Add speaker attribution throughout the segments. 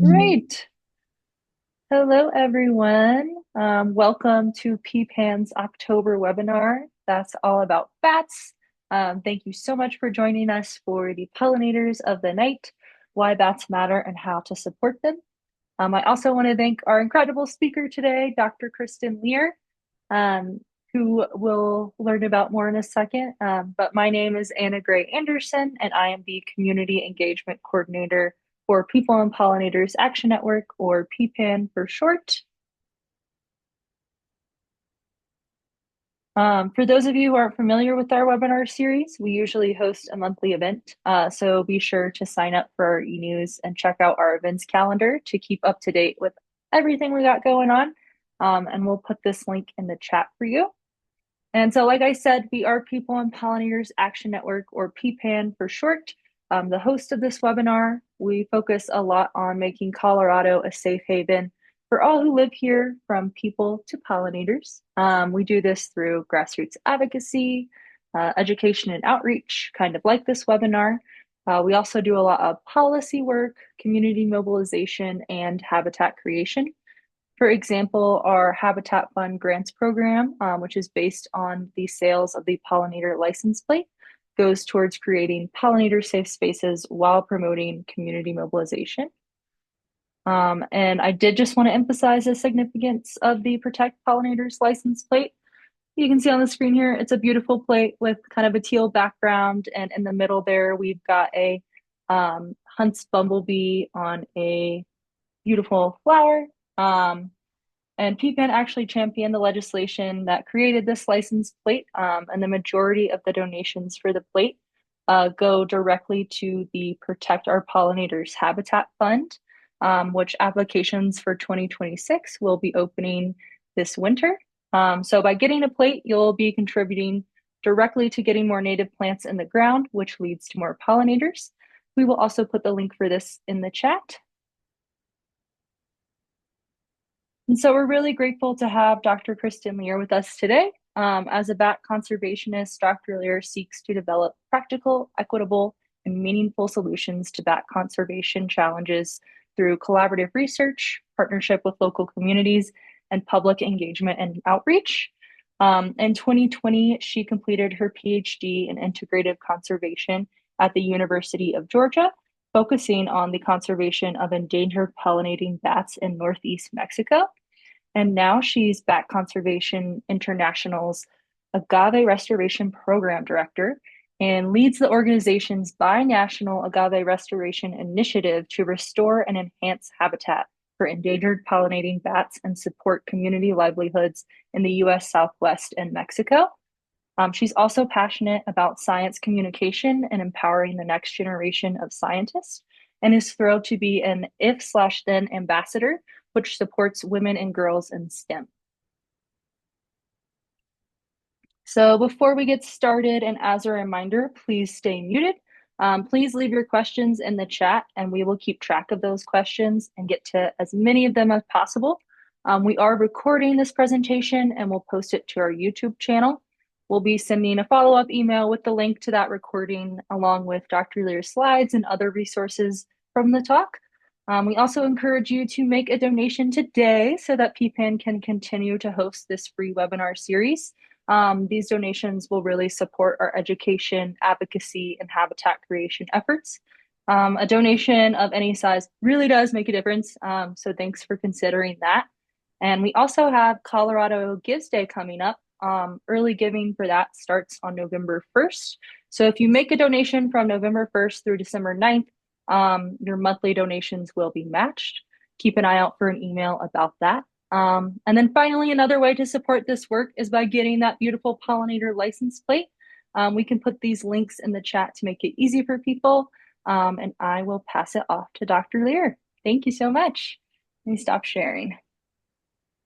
Speaker 1: Great. Hello, everyone. Welcome to PPAN's October webinar. That's all about bats. Thank you so much for joining us for the Pollinators of the Night, Why Bats Matter and How to Support Them. I also want to thank our incredible speaker today, Dr. Kristen Lear, um, who we'll learn about more in a second. But my name is Anna Gray Anderson, and I am the Community Engagement Coordinator for People and Pollinators Action Network, or PPAN for short. For those of you who aren't familiar with our webinar series, we usually host a monthly event. So be sure to sign up for our e-news and check out our events calendar to keep up to date with everything we got going on. And we'll put this link in the chat for you. And so, like I said, we are People and Pollinators Action Network, or PPAN for short. The host of this webinar, we focus a lot on making Colorado a safe haven for all who live here, from people to pollinators. We do this through grassroots advocacy, education and outreach, kind of like this webinar. We also do a lot of policy work, community mobilization, and habitat creation. For example, our Habitat Fund grants program, which is based on the sales of the pollinator license plate, goes towards creating pollinator safe spaces while promoting community mobilization. And I did just want to emphasize the significance of the Protect Pollinators license plate. You can see on the screen here, it's a beautiful plate with kind of a teal background. And in the middle there, we've got a Hunt's bumblebee on a beautiful flower. And PPAN actually championed the legislation that created this license plate, and the majority of the donations for the plate go directly to the Protect Our Pollinators Habitat Fund, which applications for 2026 will be opening this winter. So by getting a plate, you'll be contributing directly to getting more native plants in the ground, which leads to more pollinators. We will also put the link for this in the chat. And so we're really grateful to have Dr. Kristen Lear with us today. As a bat conservationist, Dr. Lear seeks to develop practical, equitable, and meaningful solutions to bat conservation challenges through collaborative research, partnership with local communities, and public engagement and outreach. In 2020, she completed her PhD in integrative conservation at the University of Georgia, focusing on the conservation of endangered pollinating bats in Northeast Mexico. And now she's Bat Conservation International's Agave Restoration Program Director and leads the organization's binational Agave Restoration Initiative to restore and enhance habitat for endangered pollinating bats and support community livelihoods in the US Southwest and Mexico. She's also passionate about science communication and empowering the next generation of scientists, and is thrilled to be an if/then ambassador, which supports women and girls in STEM. So before we get started, and as a reminder, please stay muted. Please leave your questions in the chat, and we will keep track of those questions and get to as many of them as possible. We are recording this presentation and we'll post it to our YouTube channel. We'll be sending a follow-up email with the link to that recording, along with Dr. Lear's slides and other resources from the talk. We also encourage you to make a donation today so that PPAN can continue to host this free webinar series. These donations will really support our education, advocacy, and habitat creation efforts. A donation of any size really does make a difference, so thanks for considering that. And we also have Colorado Gives Day coming up. Early giving for that starts on November 1st. So if you make a donation from November 1st through December 9th, your monthly donations will be matched. Keep an eye out for an email about that. And then finally, another way to support this work is by getting that beautiful pollinator license plate. We can put these links in the chat to make it easy for people. And I will pass it off to Dr. Lear. Thank you so much. Let me stop sharing.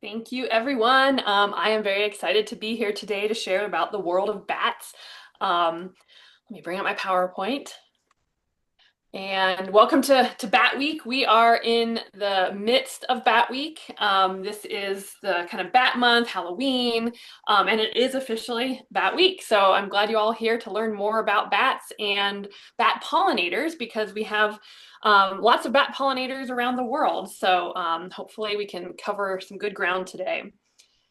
Speaker 2: Thank you, everyone. I am very excited to be here today to share about the world of bats. Let me bring up my PowerPoint. And welcome to Bat Week. We are in the midst of Bat Week. This is the kind of Bat Month, Halloween, and it is officially Bat Week. So I'm glad you all are here to learn more about bats and bat pollinators, because we have Lots of bat pollinators around the world. So hopefully we can cover some good ground today.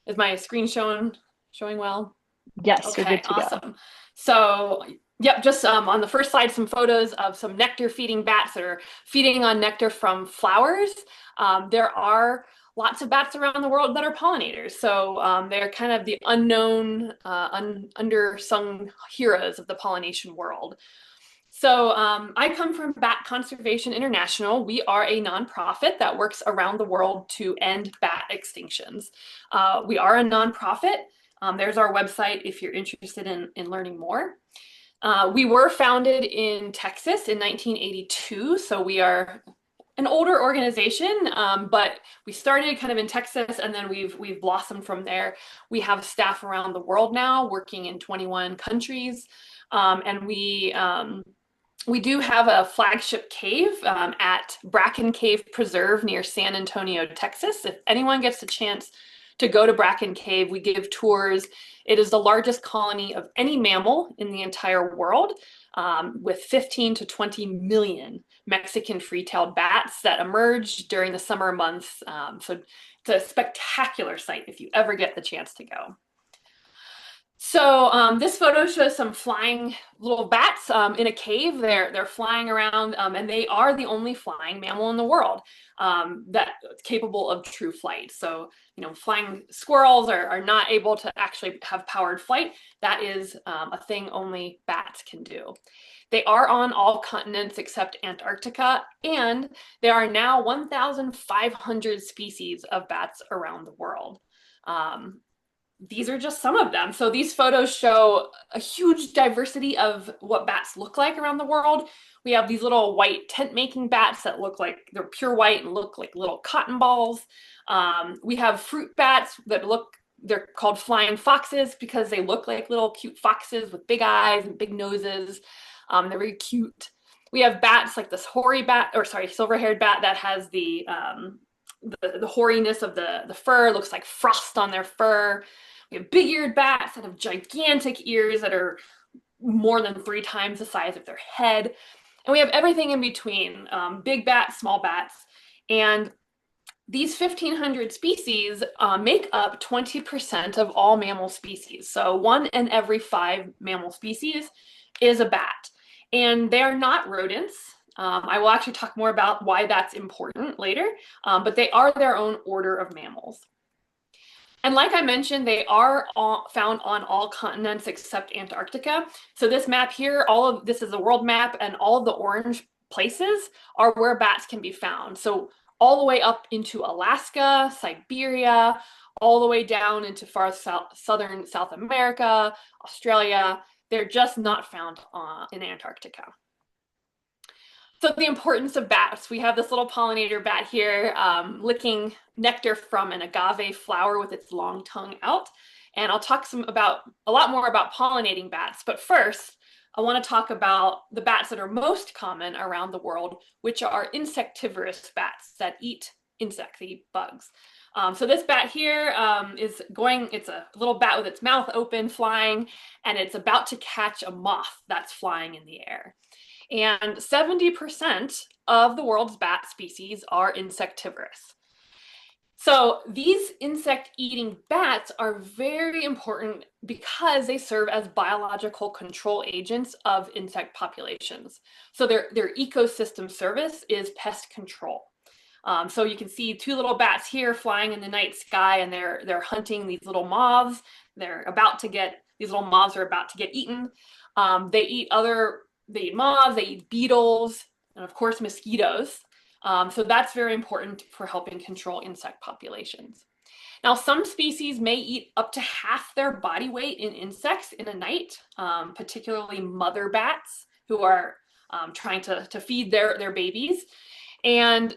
Speaker 2: Is my screen showing well?
Speaker 1: Yes, you're
Speaker 2: Okay,
Speaker 1: good to go.
Speaker 2: awesome. So, yep, just on the first slide, some photos of some nectar feeding bats that are feeding on nectar from flowers. There are lots of bats around the world that are pollinators. So they're kind of the unknown, undersung heroes of the pollination world. So I come from Bat Conservation International. We are a nonprofit that works around the world to end bat extinctions. We are a nonprofit. There's our website if you're interested in learning more. We were founded in Texas in 1982, so we are an older organization, but we started kind of in Texas and then we've blossomed from there. We have staff around the world now working in 21 countries, and we do have a flagship cave at Bracken Cave Preserve near San Antonio, Texas. If anyone gets a chance to go to Bracken Cave, we give tours. It is the largest colony of any mammal in the entire world, with 15 to 20 million Mexican free-tailed bats that emerge during the summer months. So it's a spectacular sight if you ever get the chance to go. So this photo shows some flying little bats in a cave. They're flying around, and they are the only flying mammal in the world that's capable of true flight. So flying squirrels are not able to actually have powered flight. That is a thing only bats can do. They are on all continents except Antarctica, and there are now 1,500 species of bats around the world. These are just some of them. So these photos show a huge diversity of what bats look like around the world. We have these little white tent-making bats that look like they're pure white and look like little cotton balls. We have fruit bats that they're called flying foxes because they look like little cute foxes with big eyes and big noses. They're very cute. We have bats like this silver-haired bat that has the hoariness of the fur, looks like frost on their fur. We have big-eared bats that have gigantic ears that are more than 3 times the size of their head. And we have everything in between, big bats, small bats. And these 1,500 species make up 20% of all mammal species. So 1 in every 5 mammal species is a bat. And they are not rodents. I will actually talk more about why that's important later, but they are their own order of mammals. And like I mentioned, they are found on all continents except Antarctica. So this map here, this is a world map, and all of the orange places are where bats can be found. So all the way up into Alaska, Siberia, all the way down into far southern South America, Australia. They're just not found in Antarctica. So the importance of bats. We have this little pollinator bat here licking nectar from an agave flower with its long tongue out. And I'll talk a lot more about pollinating bats. But first, I want to talk about the bats that are most common around the world, which are insectivorous bats that eat insects, they eat bugs. So this bat here it's a little bat with its mouth open, flying, and it's about to catch a moth that's flying in the air. And 70% of the world's bat species are insectivorous. So these insect-eating bats are very important because they serve as biological control agents of insect populations. So their ecosystem service is pest control. So you can see 2 little bats here flying in the night sky, and they're hunting these little moths. These little moths are about to get eaten. They eat moths, they eat beetles, and of course mosquitoes. So that's very important for helping control insect populations. Now, some species may eat up to half their body weight in insects in a night, particularly mother bats who are trying to feed their babies. And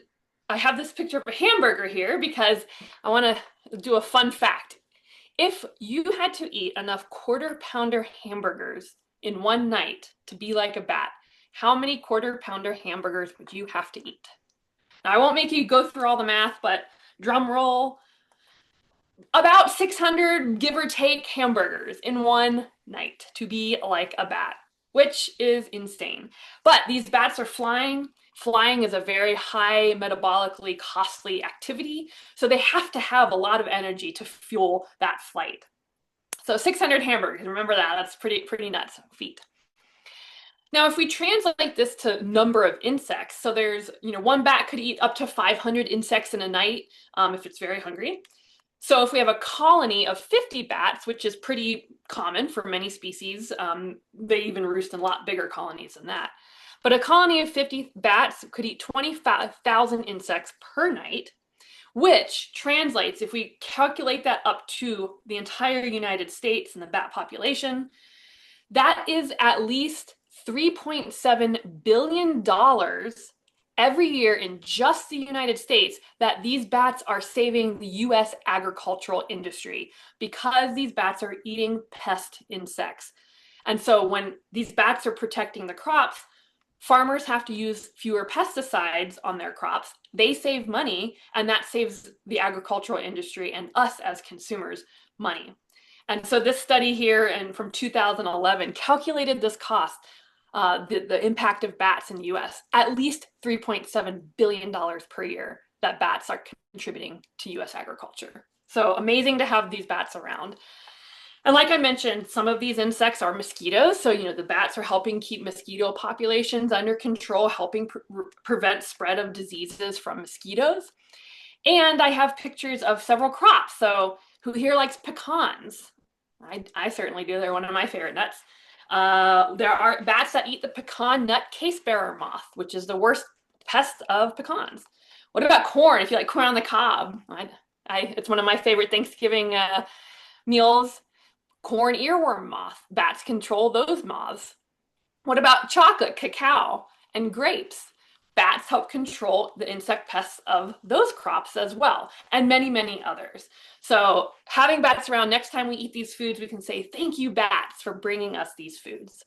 Speaker 2: I have this picture of a hamburger here because I want to do a fun fact. If you had to eat enough quarter-pounder hamburgers in one night to be like a bat, how many quarter-pounder hamburgers would you have to eat? Now, I won't make you go through all the math, but drum roll, about 600, give or take, hamburgers in one night to be like a bat, which is insane. But these bats are flying. Flying is a very high metabolically costly activity, so they have to have a lot of energy to fuel that flight. So 600 hamburgers, remember that, that's pretty nuts feat. Now, if we translate this to number of insects, so there's, one bat could eat up to 500 insects in a night if it's very hungry. So if we have a colony of 50 bats, which is pretty common for many species, they even roost in a lot bigger colonies than that. But a colony of 50 bats could eat 25,000 insects per night, which translates, if we calculate that up to the entire United States and the bat population, that is at least $3.7 billion every year in just the United States that these bats are saving the US agricultural industry because these bats are eating pest insects. And so when these bats are protecting the crops, farmers have to use fewer pesticides on their crops. They save money, and that saves the agricultural industry and us as consumers money. And so this study here and from 2011 calculated this cost, the impact of bats in the US, at least $3.7 billion per year that bats are contributing to US agriculture. So amazing to have these bats around. And like I mentioned, some of these insects are mosquitoes. So, the bats are helping keep mosquito populations under control, helping prevent spread of diseases from mosquitoes. And I have pictures of several crops. So who here likes pecans? I certainly do. They're one of my favorite nuts. There are bats that eat the pecan nut case bearer moth, which is the worst pest of pecans. What about corn? If you like corn on the cob, it's one of my favorite Thanksgiving meals. Corn earworm moth. Bats control those moths. What about chocolate, cacao, and grapes? Bats help control the insect pests of those crops as well, and many, many others. So having bats around, next time we eat these foods, we can say, thank you, bats, for bringing us these foods.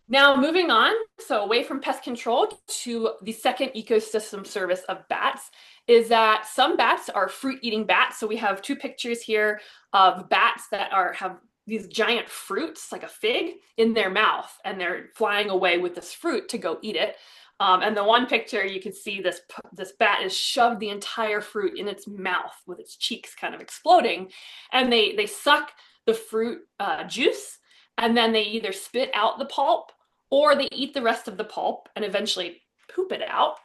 Speaker 2: Now, moving on, so away from pest control to the second ecosystem service of bats is that some bats are fruit-eating bats. So we have two pictures here of bats that have these giant fruits, like a fig, in their mouth, and they're flying away with this fruit to go eat it. And the one picture, you can see this bat is shoved the entire fruit in its mouth with its cheeks kind of exploding, and they suck the fruit juice, and then they either spit out the pulp or they eat the rest of the pulp and eventually poop it out.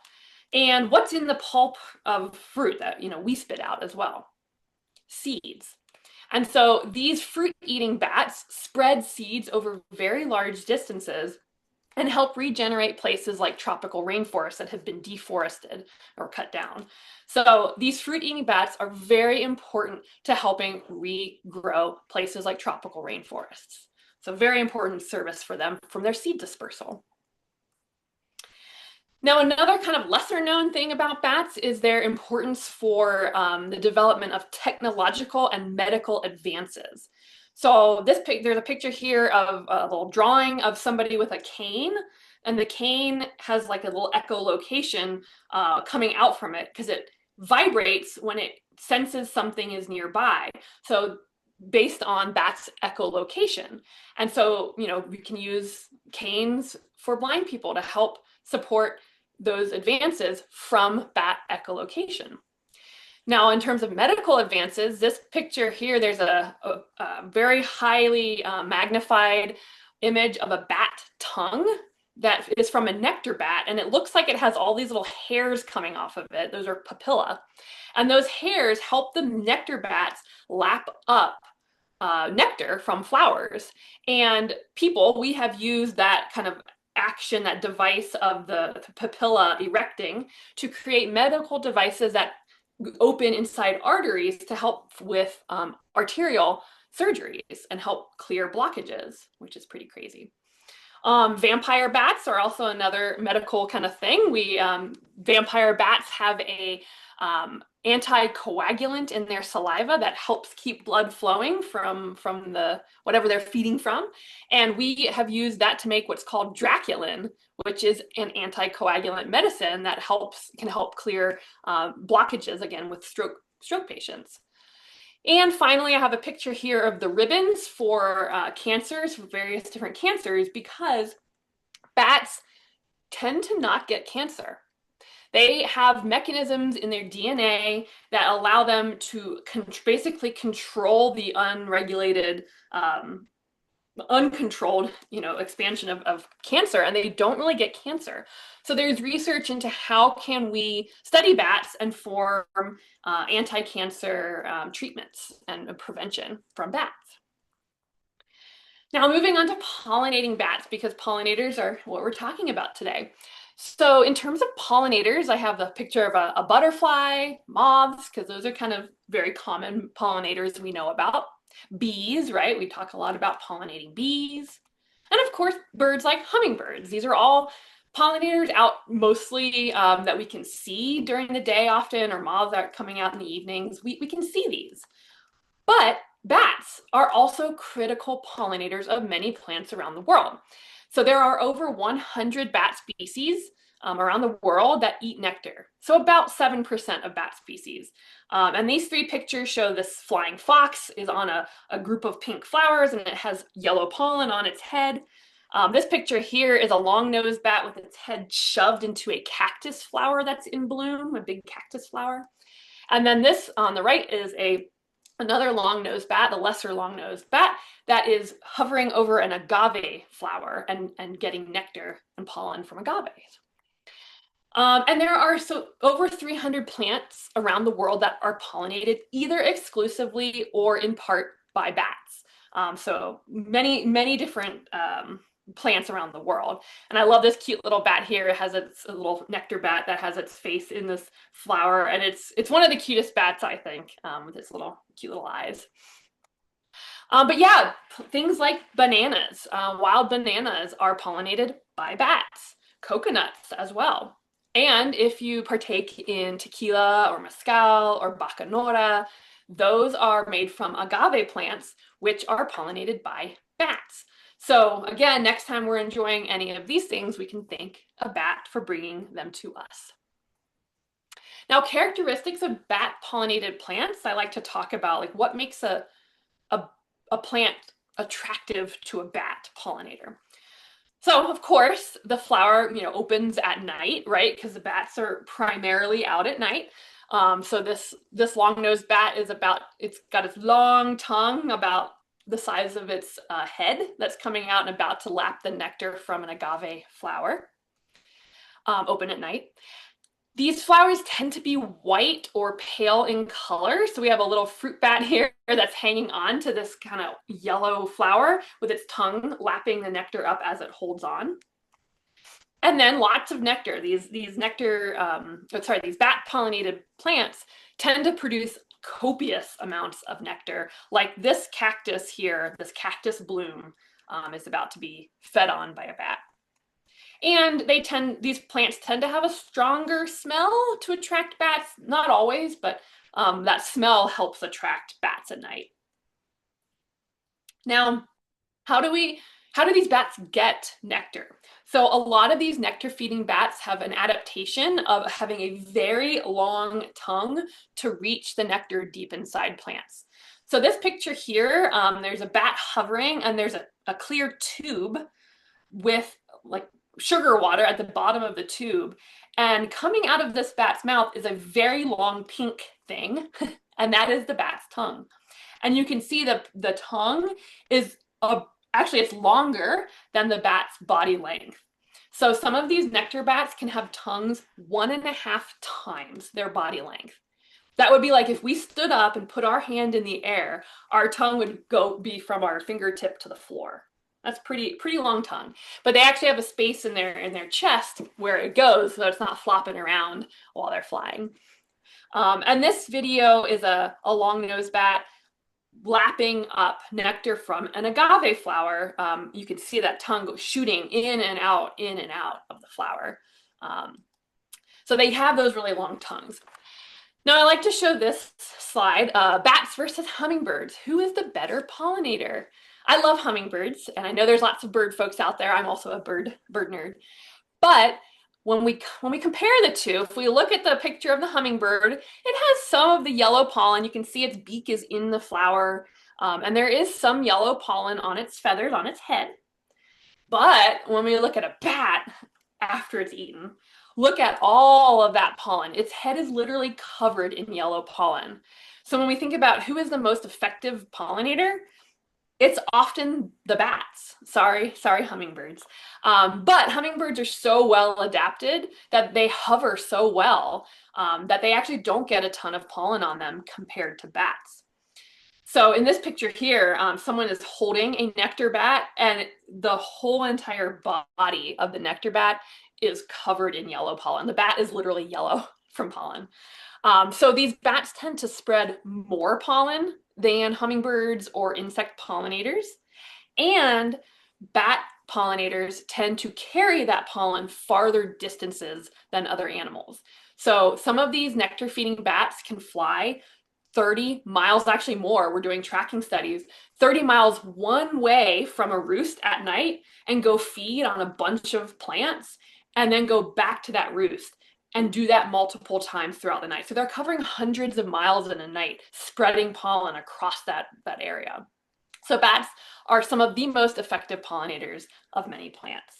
Speaker 2: And what's in the pulp of fruit that we spit out as well? Seeds. And so these fruit-eating bats spread seeds over very large distances and help regenerate places like tropical rainforests that have been deforested or cut down. So these fruit-eating bats are very important to helping regrow places like tropical rainforests. So very important service for them from their seed dispersal. Now, another kind of lesser known thing about bats is their importance for the development of technological and medical advances. So there's a picture here of a little drawing of somebody with a cane, and the cane has like a little echolocation coming out from it because it vibrates when it senses something is nearby. So based on bats' echolocation. And so, we can use canes for blind people to help support those advances from bat echolocation. Now, in terms of medical advances, this picture here, there's a very highly magnified image of a bat tongue that is from a nectar bat, and it looks like it has all these little hairs coming off of it. Those are papilla. And those hairs help the nectar bats lap up nectar from flowers. And we have used that kind of action, that device of the papilla erecting to create medical devices that open inside arteries to help with arterial surgeries and help clear blockages, which is pretty crazy. Vampire bats are also another medical kind of thing. Vampire bats have a anticoagulant in their saliva that helps keep blood flowing from whatever they're feeding from. And we have used that to make what's called Draculin, which is an anticoagulant medicine that can help clear blockages, again, with stroke patients. And finally, I have a picture here of the ribbons for cancers, for various different cancers, because bats tend to not get cancer. They have mechanisms in their DNA that allow them to basically control the unregulated, uncontrolled, expansion of cancer, and they don't really get cancer. So there's research into how can we study bats and form anti-cancer treatments and prevention from bats. Now, moving on to pollinating bats, because pollinators are what we're talking about today. So in terms of pollinators, I have the picture of a butterfly, moths, because those are kind of very common pollinators we know about. Bees, right? We talk a lot about pollinating bees. And of course, birds like hummingbirds. These are all pollinators out mostly that we can see during the day often, or moths that are coming out in the evenings. We can see these. But bats are also critical pollinators of many plants around the world. So there are over 100 bat species around the world that eat nectar. So about 7% of bat species. And these three pictures show this flying fox is on a group of pink flowers and it has yellow pollen on its head. This picture here is a long-nosed bat with its head shoved into a cactus flower that's in bloom, a big cactus flower. And then this on the right is another long-nosed bat, the lesser long-nosed bat, that is hovering over an agave flower and getting nectar and pollen from agaves. And there are over 300 plants around the world that are pollinated either exclusively or in part by bats. So many different plants around the world. And I love this cute little bat here. It has a little nectar bat that has its face in this flower. And it's one of the cutest bats, I think, with its cute little eyes. But yeah, things like bananas. Wild bananas are pollinated by bats. Coconuts as well. And if you partake in tequila or mezcal or bacanora, those are made from agave plants, which are pollinated by bats. So again, next time we're enjoying any of these things, we can thank a bat for bringing them to us. Now, characteristics of bat-pollinated plants, I like to talk about like what makes a plant attractive to a bat pollinator. So, of course, the flower, opens at night, right? Because the bats are primarily out at night. So this long-nosed bat it's got its long tongue about the size of its head that's coming out and about to lap the nectar from an agave flower, open at night. These flowers tend to be white or pale in color. So we have a little fruit bat here that's hanging on to this kind of yellow flower with its tongue lapping the nectar up as it holds on. And then lots of nectar. These bat pollinated plants tend to produce copious amounts of nectar, like this cactus here, this cactus bloom is about to be fed on by a bat. And these plants tend to have a stronger smell to attract bats. Not always, but that smell helps attract bats at night. Now, how do these bats get nectar? So a lot of these nectar feeding bats have an adaptation of having a very long tongue to reach the nectar deep inside plants. So this picture here, there's a bat hovering and there's a clear tube with like sugar water at the bottom of the tube. And coming out of this bat's mouth is a very long pink thing, and that is the bat's tongue. And you can see the tongue is actually it's longer than the bat's body length. So some of these nectar bats can have tongues 1.5 times their body length. That would be like if we stood up and put our hand in the air, our tongue would be from our fingertip to the floor. That's pretty long tongue. But they actually have a space in their chest where it goes, so it's not flopping around while they're flying. And this video is a long-nosed bat lapping up nectar from an agave flower. You can see that tongue go shooting in and out of the flower. So they have those really long tongues. Now I like to show this slide, bats versus hummingbirds. Who is the better pollinator? I love hummingbirds, and I know there's lots of bird folks out there. I'm also a bird nerd. But when we compare the two, if we look at the picture of the hummingbird, it has some of the yellow pollen. You can see its beak is in the flower, and there is some yellow pollen on its feathers, on its head. But when we look at a bat, after it's eaten. Look at all of that pollen. Its head is literally covered in yellow pollen. So when we think about who is the most effective pollinator, it's often the bats. Sorry, hummingbirds. But hummingbirds are so well adapted that they hover so well that they actually don't get a ton of pollen on them compared to bats. So in this picture here, someone is holding a nectar bat, and the whole entire body of the nectar bat is covered in yellow pollen. The bat is literally yellow from pollen. So these bats tend to spread more pollen than hummingbirds or insect pollinators. And bat pollinators tend to carry that pollen farther distances than other animals. So some of these nectar feeding bats can fly 30 miles, actually more. We're doing tracking studies, 30 miles one way from a roost at night and go feed on a bunch of plants and then go back to that roost and do that multiple times throughout the night. So they're covering hundreds of miles in a night, spreading pollen across that area. So bats are some of the most effective pollinators of many plants.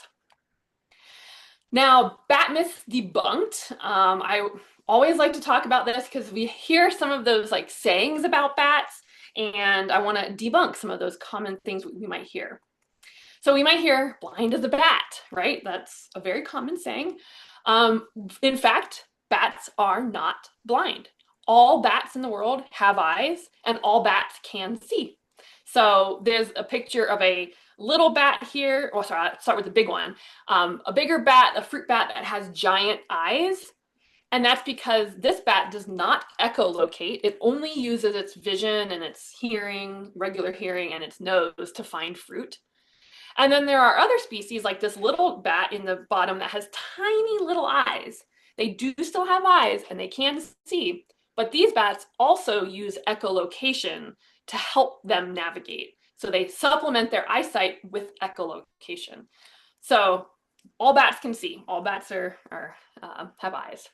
Speaker 2: Now, bat myths debunked. I always like to talk about this because we hear some of those like sayings about bats, and I want to debunk some of those common things we might hear. So we might hear blind as a bat, right? That's a very common saying. In fact, bats are not blind. All bats in the world have eyes, and all bats can see. So there's a picture of a little bat here. Oh, sorry, I'll start with the big one. A bigger bat, a fruit bat that has giant eyes. And that's because this bat does not echolocate. It only uses its vision and its hearing, regular hearing, and its nose to find fruit. And then there are other species like this little bat in the bottom that has tiny little eyes. They do still have eyes and they can see, but these bats also use echolocation to help them navigate. So they supplement their eyesight with echolocation. So all bats can see. All bats have eyes.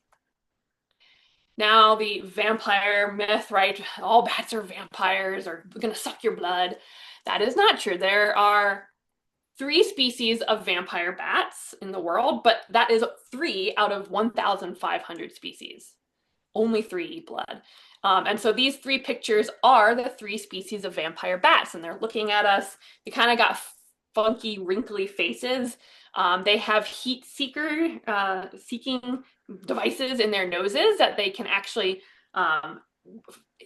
Speaker 2: Now the vampire myth, right? All bats are vampires or going to suck your blood. That is not true. There are 3 species of vampire bats in the world, but that is 3 out of 1,500 species. Only 3 eat blood. And so these 3 pictures are the 3 species of vampire bats, and they're looking at us. They kind of got funky, wrinkly faces. They have heat seeking devices in their noses that they can actually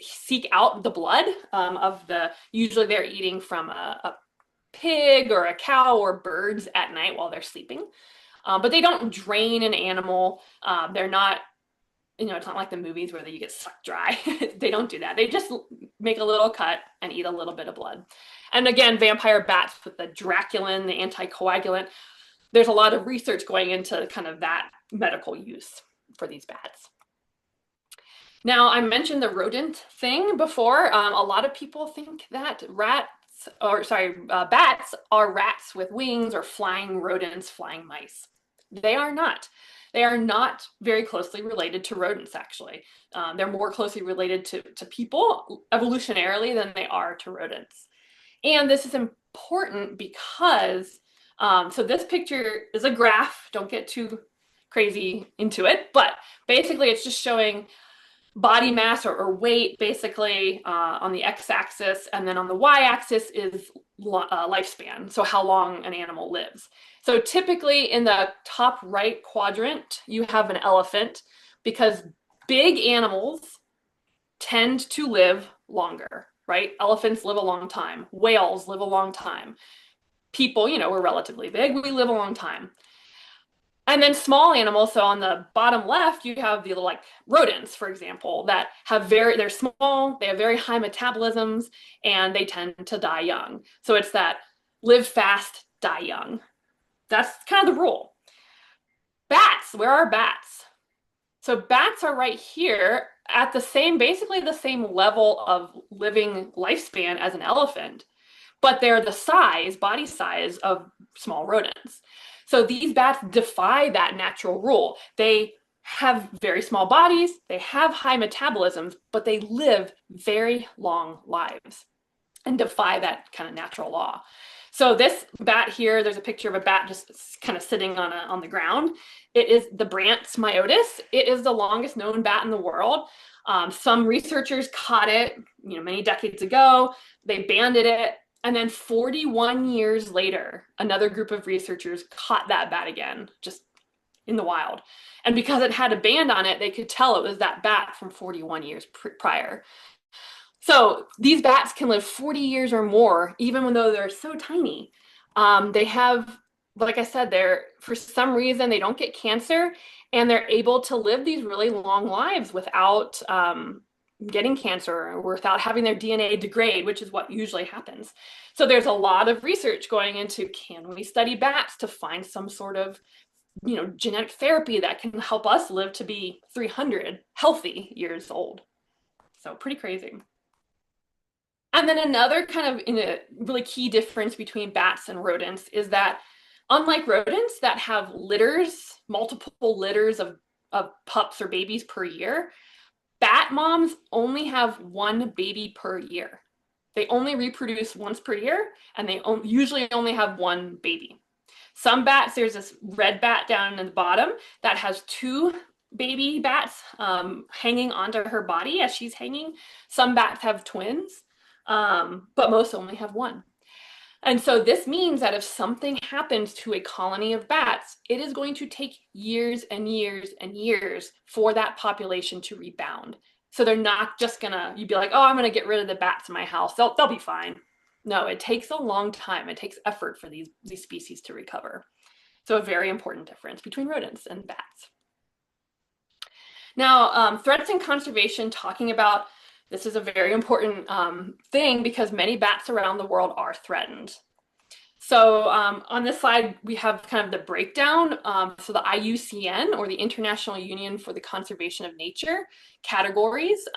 Speaker 2: seek out the blood of usually they're eating from a pig or a cow or birds at night while they're sleeping. But they don't drain an animal. They're not, it's not like the movies where you get sucked dry. They don't do that. They just make a little cut and eat a little bit of blood. And again, vampire bats with the Draculin, the anticoagulant, there's a lot of research going into kind of that medical use for these bats. Now, I mentioned the rodent thing before. A lot of people think that bats are rats with wings or flying rodents, flying mice. They are not. They are not very closely related to rodents, actually. They're more closely related to people evolutionarily than they are to rodents. And this is important because, so this picture is a graph. Don't get too crazy into it, but basically it's just showing body mass or weight basically on the x-axis, and then on the y-axis is lifespan, so how long an animal lives. So typically in the top right quadrant you have an elephant, because big animals tend to live longer, right? Elephants live a long time. Whales live a long time. People, we're relatively big, we live a long time. And then small animals, so on the bottom left, you have the like rodents, for example, that they're small, they have very high metabolisms, and they tend to die young. So it's that live fast, die young. That's kind of the rule. Bats, where are bats? So bats are right here at basically the same level of living lifespan as an elephant, but they're the body size of small rodents. So these bats defy that natural rule. They have very small bodies, they have high metabolisms, but they live very long lives and defy that kind of natural law. So this bat here, there's a picture of a bat just kind of sitting on the ground. It is the Brandt's myotis. It is the longest known bat in the world. Some researchers caught it, many decades ago. They banded it, and then 41 years later, another group of researchers caught that bat again, just in the wild. And because it had a band on it, they could tell it was that bat from 41 years prior. So these bats can live 40 years or more, even though they're so tiny. They have, like I said, for some reason they don't get cancer, and they're able to live these really long lives without getting cancer or without having their DNA degrade, which is what usually happens. So there's a lot of research going into, can we study bats to find some sort of genetic therapy that can help us live to be 300 healthy years old. So pretty crazy. And then another kind of really key difference between bats and rodents is that, unlike rodents that have litters, multiple litters of pups or babies per year, bat moms only have one baby per year. They only reproduce once per year, and they usually only have one baby. Some bats, there's this red bat down in the bottom that has two baby bats hanging onto her body as she's hanging. Some bats have twins, but most only have one. And so this means that if something happens to a colony of bats, it is going to take years and years and years for that population to rebound. So they're not just you'd be like, oh, I'm gonna get rid of the bats in my house. They'll be fine. No, it takes a long time. It takes effort for these species to recover. So a very important difference between rodents and bats. Now, threats in conservation, talking about this is a very important thing because many bats around the world are threatened. So on this slide, we have kind of the breakdown. So the IUCN, or the International Union for the Conservation of Nature, categories.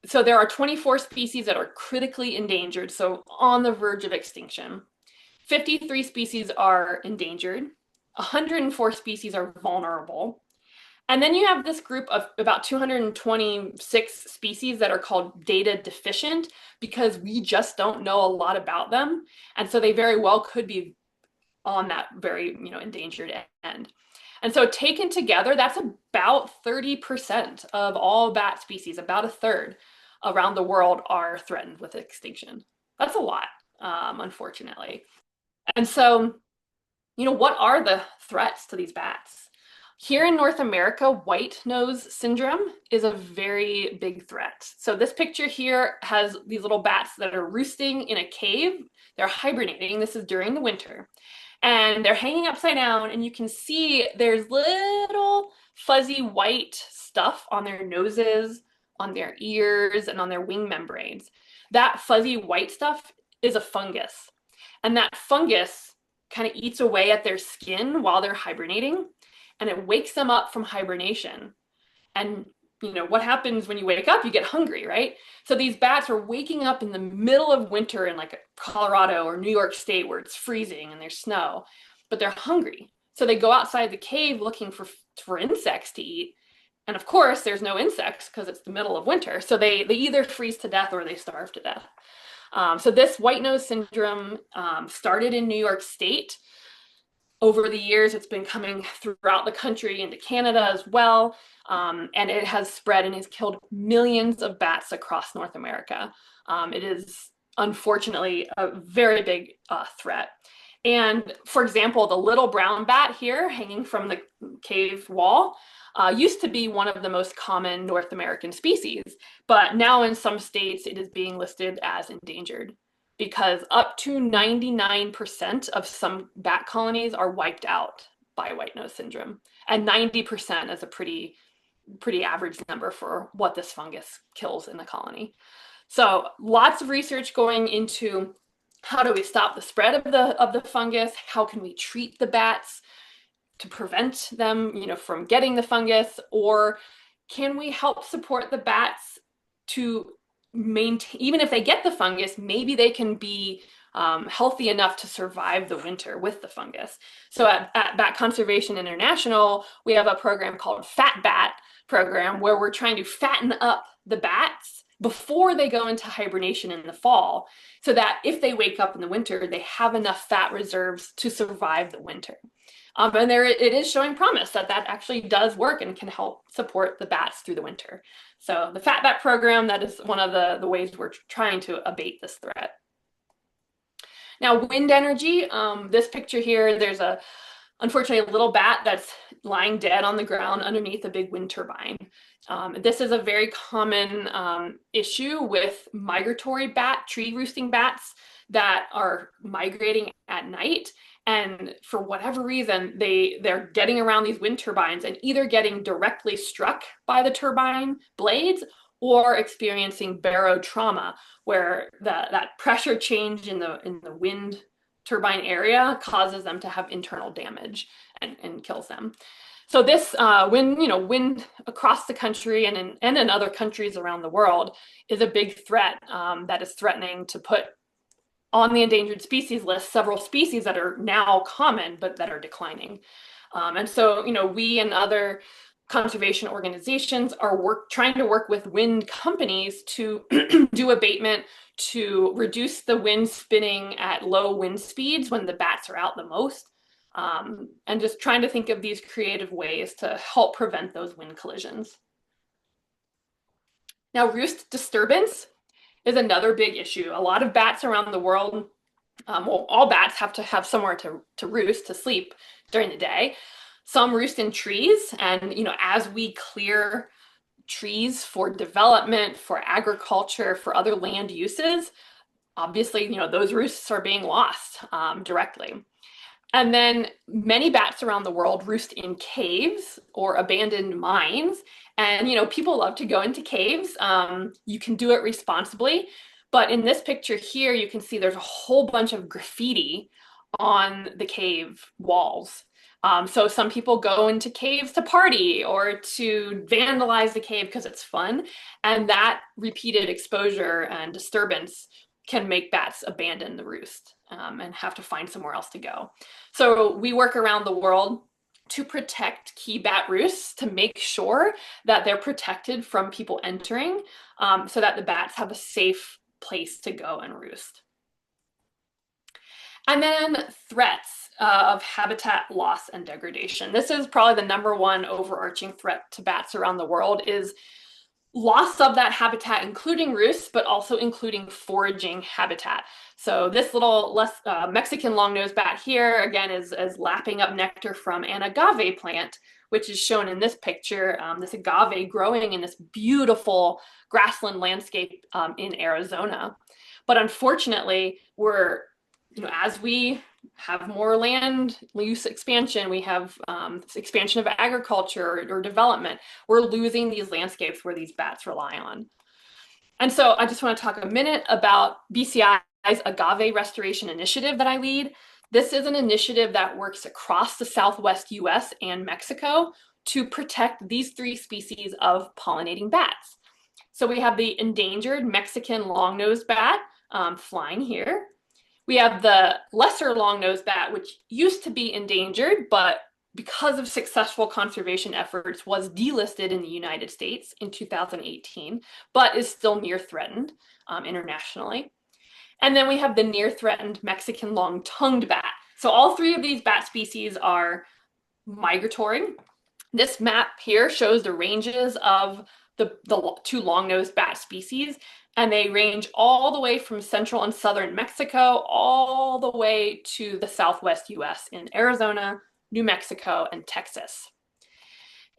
Speaker 2: So there are 24 species that are critically endangered, so on the verge of extinction. 53 species are endangered. 104 species are vulnerable. And then you have this group of about 226 species that are called data deficient because we just don't know a lot about them. And so they very well could be on that very, endangered end. And so taken together, that's about 30% of all bat species, about a third around the world are threatened with extinction. That's a lot, unfortunately. And so, what are the threats to these bats? Here in North America, white nose syndrome is a very big threat. So this picture here has these little bats that are roosting in a cave. They're hibernating. This is during the winter. And they're hanging upside down, and you can see there's little fuzzy white stuff on their noses, on their ears, and on their wing membranes. That fuzzy white stuff is a fungus. And that fungus kind of eats away at their skin while they're hibernating, and it wakes them up from hibernation. And what happens when you wake up? You get hungry, right? So these bats are waking up in the middle of winter in like Colorado or New York State where it's freezing and there's snow, but they're hungry. So they go outside the cave looking for insects to eat. And of course, there's no insects because it's the middle of winter. So they either freeze to death or they starve to death. So this white nose syndrome started in New York State. Over the years, it's been coming throughout the country into Canada as well. And it has spread and has killed millions of bats across North America. It is unfortunately a very big threat. And for example, the little brown bat here hanging from the cave wall used to be one of the most common North American species, but now in some states it is being listed as endangered because up to 99% of some bat colonies are wiped out by white nose syndrome. And 90% is a pretty average number for what this fungus kills in the colony. So lots of research going into how do we stop the spread of the fungus? How can we treat the bats to prevent them, from getting the fungus? Or can we help support the bats to maintain, even if they get the fungus, maybe they can be healthy enough to survive the winter with the fungus. So at Bat Conservation International, we have a program called Fat Bat program where we're trying to fatten up the bats before they go into hibernation in the fall, so that if they wake up in the winter, they have enough fat reserves to survive the winter. And there it is showing promise that that actually does work and can help support the bats through the winter. So the Fat Bat program, that is one of the ways we're trying to abate this threat. Now, wind energy, this picture here, there's unfortunately a little bat that's lying dead on the ground underneath a big wind turbine. This is a very common issue with migratory tree roosting bats that are migrating at night. And for whatever reason, they're getting around these wind turbines and either getting directly struck by the turbine blades or experiencing barotrauma, where that pressure change in the wind turbine area causes them to have internal damage and kills them. So this wind across the country and in other countries around the world is a big threat that is threatening to put on the endangered species list several species that are now common but that are declining. And so, we and other conservation organizations are trying to work with wind companies to do abatement, to reduce the wind spinning at low wind speeds when the bats are out the most, and just trying to think of these creative ways to help prevent those wind collisions. Now, roost disturbance is another big issue. A lot of bats around the world, well, all bats have to have somewhere to roost, to sleep during the day. Some roost in trees, and as we clear trees for development, for agriculture, for other land uses, obviously, those roosts are being lost directly. And then many bats around the world roost in caves or abandoned mines. And, people love to go into caves. You can do it responsibly. But in this picture here, you can see there's a whole bunch of graffiti on the cave walls. So some people go into caves to party or to vandalize the cave because it's fun. And that repeated exposure and disturbance can make bats abandon the roost and have to find somewhere else to go. So we work around the world to protect key bat roosts, to make sure that they're protected from people entering, so that the bats have a safe place to go and roost. And then threats of habitat loss and degradation. This is probably the number one overarching threat to bats around the world, is loss of that habitat, including roosts, but also including foraging habitat. So this little Mexican long-nosed bat here, again, is lapping up nectar from an agave plant, which is shown in this picture, this agave growing in this beautiful grassland landscape in Arizona. But unfortunately, as we have more land use expansion, we have expansion of agriculture or development, we're losing these landscapes where these bats rely on. And so I just want to talk a minute about BCI's Agave Restoration Initiative that I lead. This is an initiative that works across the Southwest US and Mexico to protect these 3 species of pollinating bats. So we have the endangered Mexican long-nosed bat flying here. We have the lesser long-nosed bat, which used to be endangered, but because of successful conservation efforts was delisted in the United States in 2018, but is still near threatened internationally. And then we have the near threatened Mexican long-tongued bat. So all 3 of these bat species are migratory. This map here shows the ranges of the 2 long-nosed bat species, and they range all the way from central and southern Mexico all the way to the Southwest US in Arizona, New Mexico, and Texas.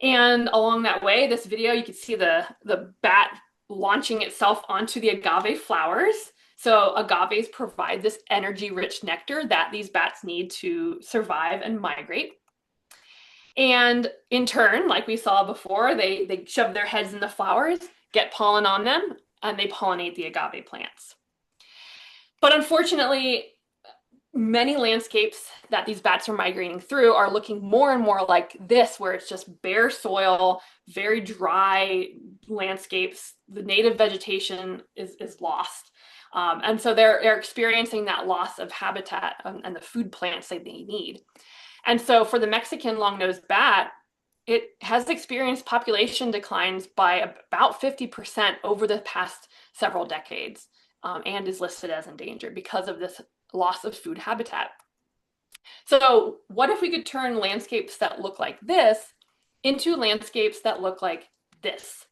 Speaker 2: And along that way, this video, you can see the bat launching itself onto the agave flowers. So agaves provide this energy-rich nectar that these bats need to survive and migrate. And in turn, like we saw before, they shove their heads in the flowers, get pollen on them, and they pollinate the agave plants. But unfortunately, many landscapes that these bats are migrating through are looking more and more like this, where it's just bare soil, very dry landscapes. The native vegetation is lost. And so they're experiencing that loss of habitat and the food plants that they need. And so for the Mexican long-nosed bat, it has experienced population declines by about 50% over the past several decades, and is listed as endangered because of this loss of food habitat. So what if we could turn landscapes that look like this into landscapes that look like this,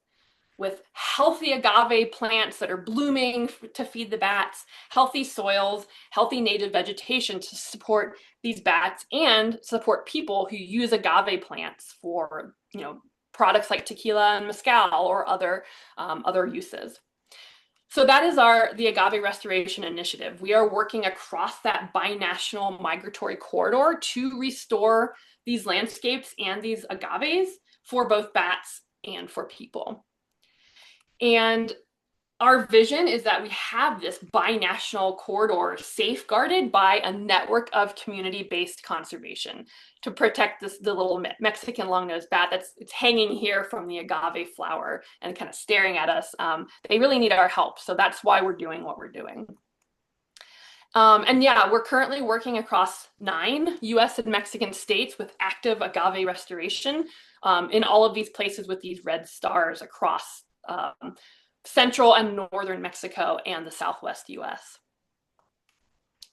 Speaker 2: with healthy agave plants that are blooming to feed the bats, healthy soils, healthy native vegetation to support these bats and support people who use agave plants for, products like tequila and mezcal or other uses. So that is the Agave Restoration Initiative. We are working across that binational migratory corridor to restore these landscapes and these agaves for both bats and for people. And our vision is that we have this binational corridor safeguarded by a network of community-based conservation to protect the little Mexican long-nosed bat it's hanging here from the agave flower and kind of staring at us. They really need our help, so that's why we're doing what we're doing. And yeah, we're currently working across 9 US and Mexican states with active agave restoration in all of these places with these red stars across central and northern Mexico and the southwest US.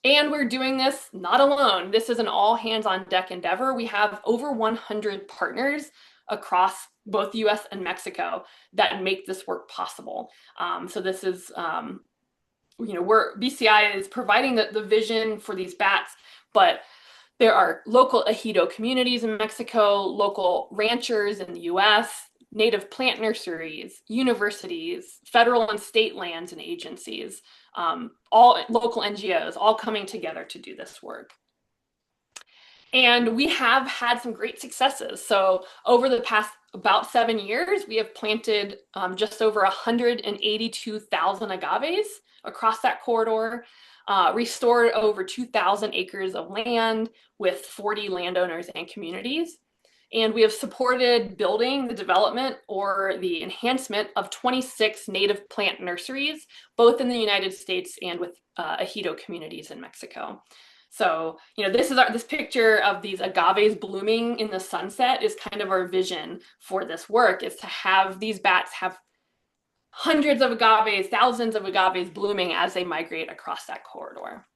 Speaker 2: And we're doing this not alone. This is an all hands on deck endeavor. We have over 100 partners across both US and Mexico that make this work possible. So this is, BCI is providing the vision for these bats, but there are local ejido communities in Mexico, local ranchers in the US, native plant nurseries, universities, federal and state lands and agencies, all local NGOs, all coming together to do this work. And we have had some great successes. So over the past about 7 years, we have planted just over 182,000 agaves across that corridor, restored over 2,000 acres of land with 40 landowners and communities. And we have supported building, the development, or the enhancement of 26 native plant nurseries, both in the United States and with ejido communities in Mexico. So, this picture of these agaves blooming in the sunset is kind of our vision for this work, is to have these bats have hundreds of agaves, thousands of agaves blooming as they migrate across that corridor.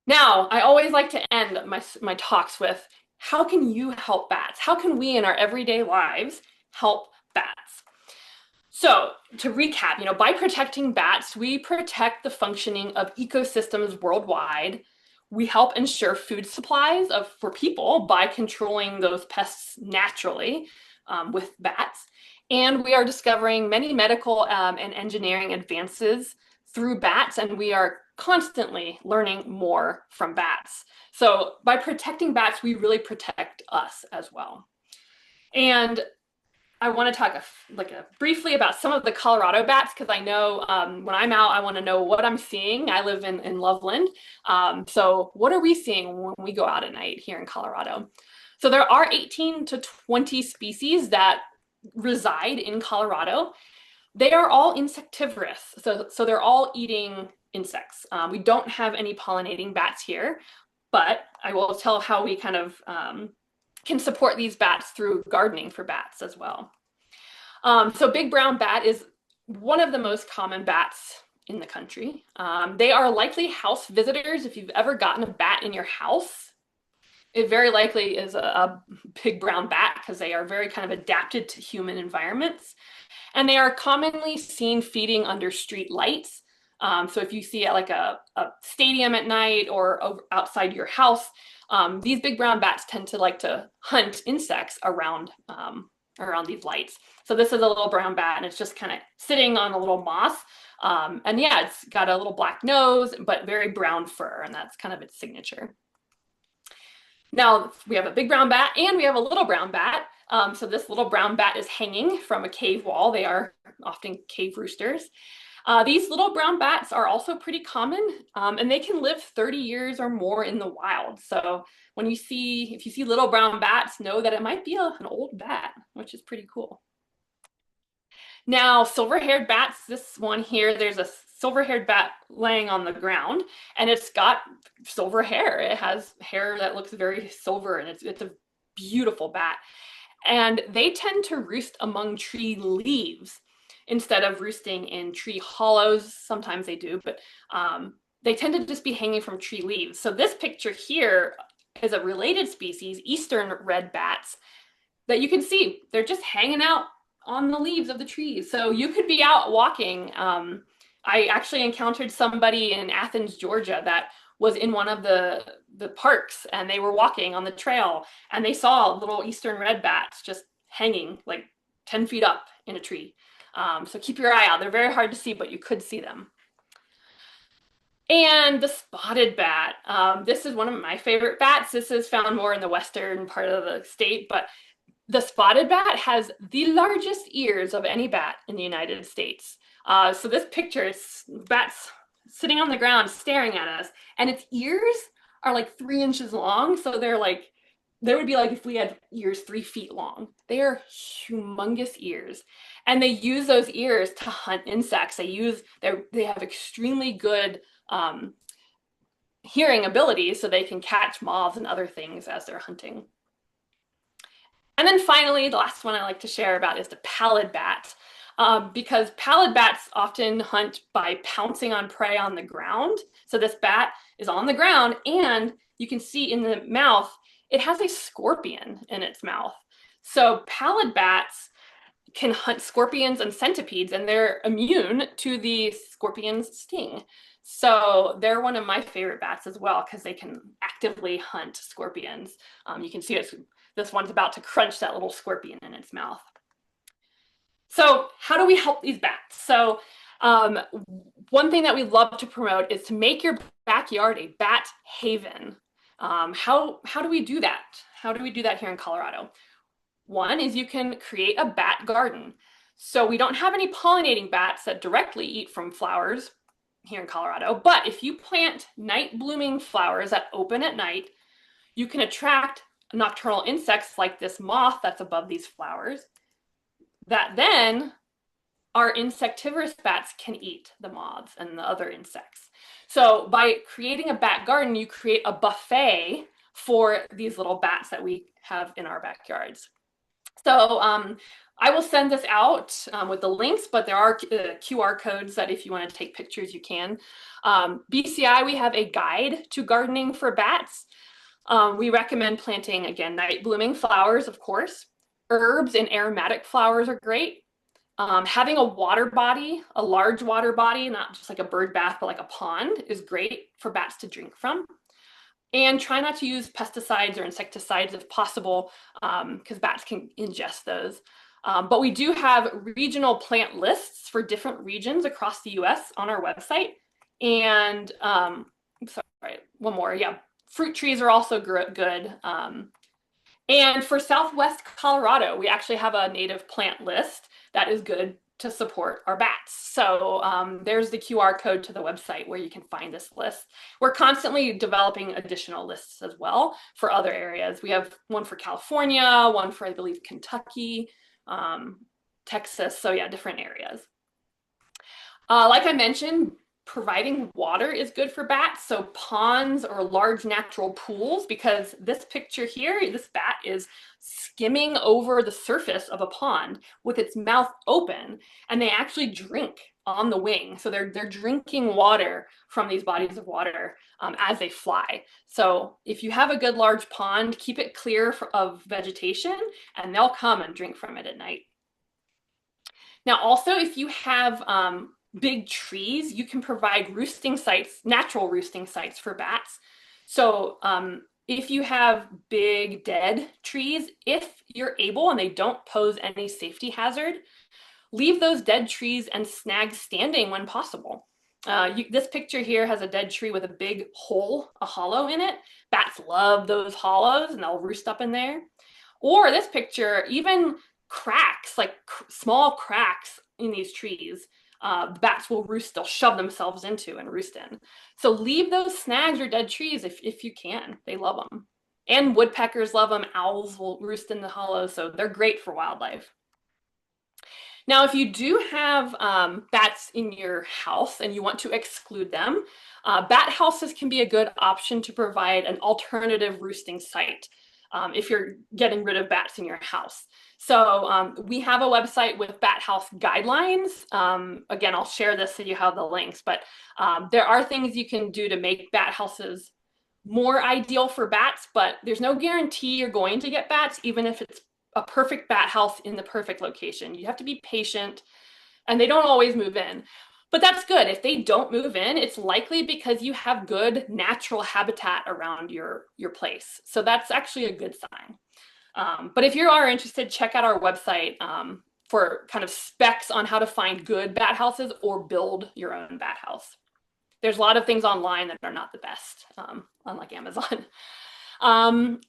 Speaker 2: Now, I always like to end my talks with, how can you help bats? How can we in our everyday lives help bats? So to recap, by protecting bats, we protect the functioning of ecosystems worldwide. We help ensure food supplies for people by controlling those pests naturally with bats. And we are discovering many medical and engineering advances through bats, and we are constantly learning more from bats. So by protecting bats, we really protect us as well. And I want to talk briefly about some of the Colorado bats, because I know when I'm out, I want to know what I'm seeing. I live in Loveland. So what are we seeing when we go out at night here in Colorado? So there are 18 to 20 species that reside in Colorado. They are all insectivorous, so they're all eating insects. We don't have any pollinating bats here, but I will tell how we kind of can support these bats through gardening for bats as well. So big brown bat is one of the most common bats in the country. They are likely house visitors. If you've ever gotten a bat in your house, it very likely is a big brown bat, because they are very kind of adapted to human environments. And they are commonly seen feeding under street lights. So if you see at like a stadium at night or outside your house, these big brown bats tend to like to hunt insects around these lights. So this is a little brown bat, and it's just kind of sitting on a little moss. And yeah, it's got a little black nose, but very brown fur, and that's kind of its signature. Now we have a big brown bat and we have a little brown bat. So this little brown bat is hanging from a cave wall. They are often cave roosters. These little brown bats are also pretty common, and they can live 30 years or more in the wild. So if you see little brown bats, know that it might be an old bat, which is pretty cool. Now, silver-haired bats, this one here, there's a silver-haired bat laying on the ground, and it's got silver hair. It has hair that looks very silver, and it's a beautiful bat. And they tend to roost among tree leaves instead of roosting in tree hollows. Sometimes they do, but they tend to just be hanging from tree leaves. So this picture here is a related species, eastern red bats, that you can see. They're just hanging out on the leaves of the trees. So you could be out walking. I actually encountered somebody in Athens, Georgia, that was in one of the parks, and they were walking on the trail, and they saw little eastern red bats just hanging like 10 feet up in a tree. So keep your eye out. They're very hard to see, but you could see them. And the spotted bat. This is one of my favorite bats. This is found more in the western part of the state, but the spotted bat has the largest ears of any bat in the United States. So this picture is bats sitting on the ground staring at us, and its ears are like 3 inches long. So they're like, there would be like if we had ears 3 feet long. They are humongous ears. And they use those ears to hunt insects. They have extremely good hearing abilities, so they can catch moths and other things as they're hunting. And then finally, the last one I like to share about is the pallid bat, because pallid bats often hunt by pouncing on prey on the ground. So this bat is on the ground, and you can see in the mouth, it has a scorpion in its mouth. So pallid bats can hunt scorpions and centipedes, and they're immune to the scorpion's sting. So they're one of my favorite bats as well, because they can actively hunt scorpions. You can see this one's about to crunch that little scorpion in its mouth. So how do we help these bats? So one thing that we love to promote is to make your backyard a bat haven. How do we do that? How do we do that here in Colorado? One is you can create a bat garden. So we don't have any pollinating bats that directly eat from flowers here in Colorado, but if you plant night blooming flowers that open at night, you can attract nocturnal insects like this moth that's above these flowers that then our insectivorous bats can eat the moths and the other insects. So by creating a bat garden, you create a buffet for these little bats that we have in our backyards. So I will send this out with the links, but there are QR codes that if you want to take pictures, you can. BCI, we have a guide to gardening for bats. We recommend planting, again, night blooming flowers, of course. Herbs and aromatic flowers are great. Having a water body, a large water body, not just like a bird bath, but like a pond, is great for bats to drink from. And try not to use pesticides or insecticides if possible, because bats can ingest those. But we do have regional plant lists for different regions across the US on our website. And sorry, one more, yeah. Fruit trees are also good. And for Southwest Colorado, we actually have a native plant list that is good to support our bats. So there's the QR code to the website where you can find this list. We're constantly developing additional lists as well for other areas. We have one for California, one for, I believe, Kentucky, Texas. So yeah, different areas. Like I mentioned, providing water is good for bats. So ponds or large natural pools, because this picture here, this bat is skimming over the surface of a pond with its mouth open, and they actually drink on the wing. So they're drinking water from these bodies of water as they fly. So if you have a good large pond, keep it clear of vegetation, and they'll come and drink from it at night. Now, also, if you have big trees, you can provide roosting sites, natural roosting sites for bats. So if you have big dead trees, if you're able and they don't pose any safety hazard, leave those dead trees and snags standing when possible. This picture here has a dead tree with a big hole, a hollow in it. Bats love those hollows and they'll roost up in there. Or this picture, even cracks, like small cracks in these trees, bats will roost, they'll shove themselves into and roost in. So leave those snags or dead trees if you can. They love them. And woodpeckers love them. Owls will roost in the hollows, so they're great for wildlife. Now, if you do have bats in your house and you want to exclude them, bat houses can be a good option to provide an alternative roosting site. if you're getting rid of bats in your house. So we have a website with bat house guidelines. Again, I'll share this so you have the links, but there are things you can do to make bat houses more ideal for bats, but there's no guarantee you're going to get bats, even if it's a perfect bat house in the perfect location. You have to be patient, and they don't always move in. But that's good. If they don't move in, it's likely because you have good natural habitat around your place. So that's actually a good sign. But if you are interested, check out our website for kind of specs on how to find good bat houses or build your own bat house. There's a lot of things online that are not the best, unlike Amazon. Um,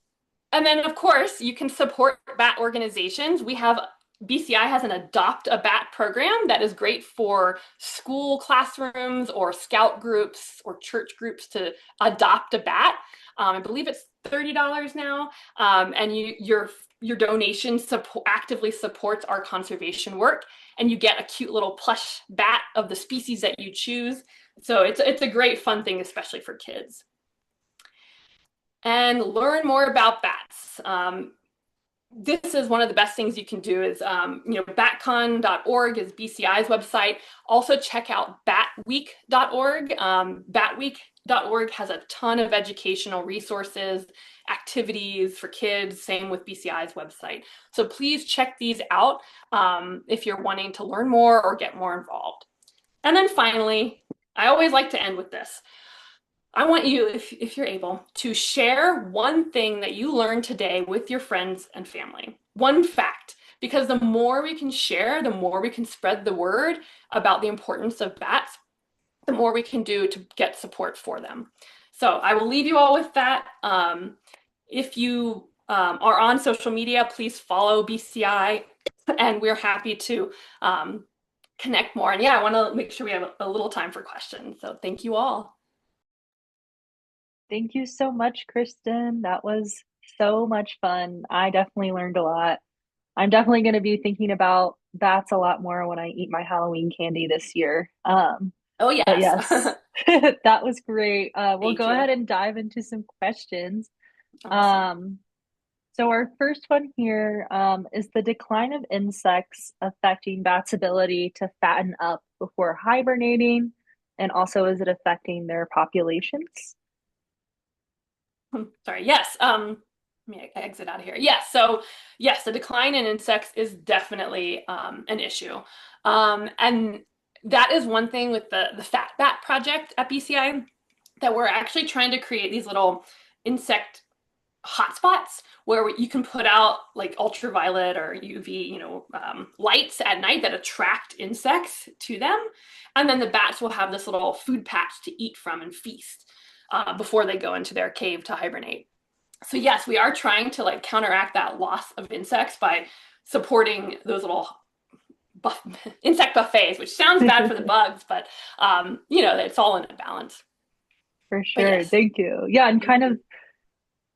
Speaker 2: and then, of course, you can support bat organizations. BCI has an Adopt a Bat program that is great for school classrooms or scout groups or church groups to adopt a bat. I believe it's $30 now, and your donation actively supports our conservation work, and you get a cute little plush bat of the species that you choose. So it's a great fun thing, especially for kids. And learn more about bats. This is one of the best things you can do is, batcon.org is BCI's website. Also check out batweek.org. Batweek.org has a ton of educational resources, activities for kids, same with BCI's website. So please check these out if you're wanting to learn more or get more involved. And then finally, I always like to end with this. I want you, if you're able, to share one thing that you learned today with your friends and family. One fact, because the more we can share, the more we can spread the word about the importance of bats, the more we can do to get support for them. So I will leave you all with that. If you are on social media, please follow BCI, and we're happy to connect more. And yeah, I want to make sure we have a little time for questions. So thank you all.
Speaker 1: Thank you so much, Kristen. That was so much fun. I definitely learned a lot. I'm definitely going to be thinking about bats a lot more when I eat my Halloween candy this year.
Speaker 2: Oh,
Speaker 1: But
Speaker 2: yes.
Speaker 1: yes, that was great. We'll
Speaker 2: Thank
Speaker 1: go
Speaker 2: you.
Speaker 1: ahead and dive into some questions.
Speaker 2: Awesome.
Speaker 1: Um, so our first one here is the decline of insects affecting bats' ability to fatten up before hibernating, and also is it affecting their populations?
Speaker 2: Sorry. Yes. Let me exit out of here. Yes. So yes, the decline in insects is definitely an issue. And that is one thing with the Fat Bat project at BCI, that we're actually trying to create these little insect hotspots where you can put out like ultraviolet or UV, lights at night that attract insects to them. And then the bats will have this little food patch to eat from and feast before they go into their cave to hibernate. So yes, we are trying to like counteract that loss of insects by supporting those little buff insect buffets, which sounds bad for the bugs, but it's all in a balance.
Speaker 1: For
Speaker 2: But
Speaker 1: sure.
Speaker 2: yes.
Speaker 1: Thank you. Yeah, and kind
Speaker 2: Mhm.
Speaker 1: of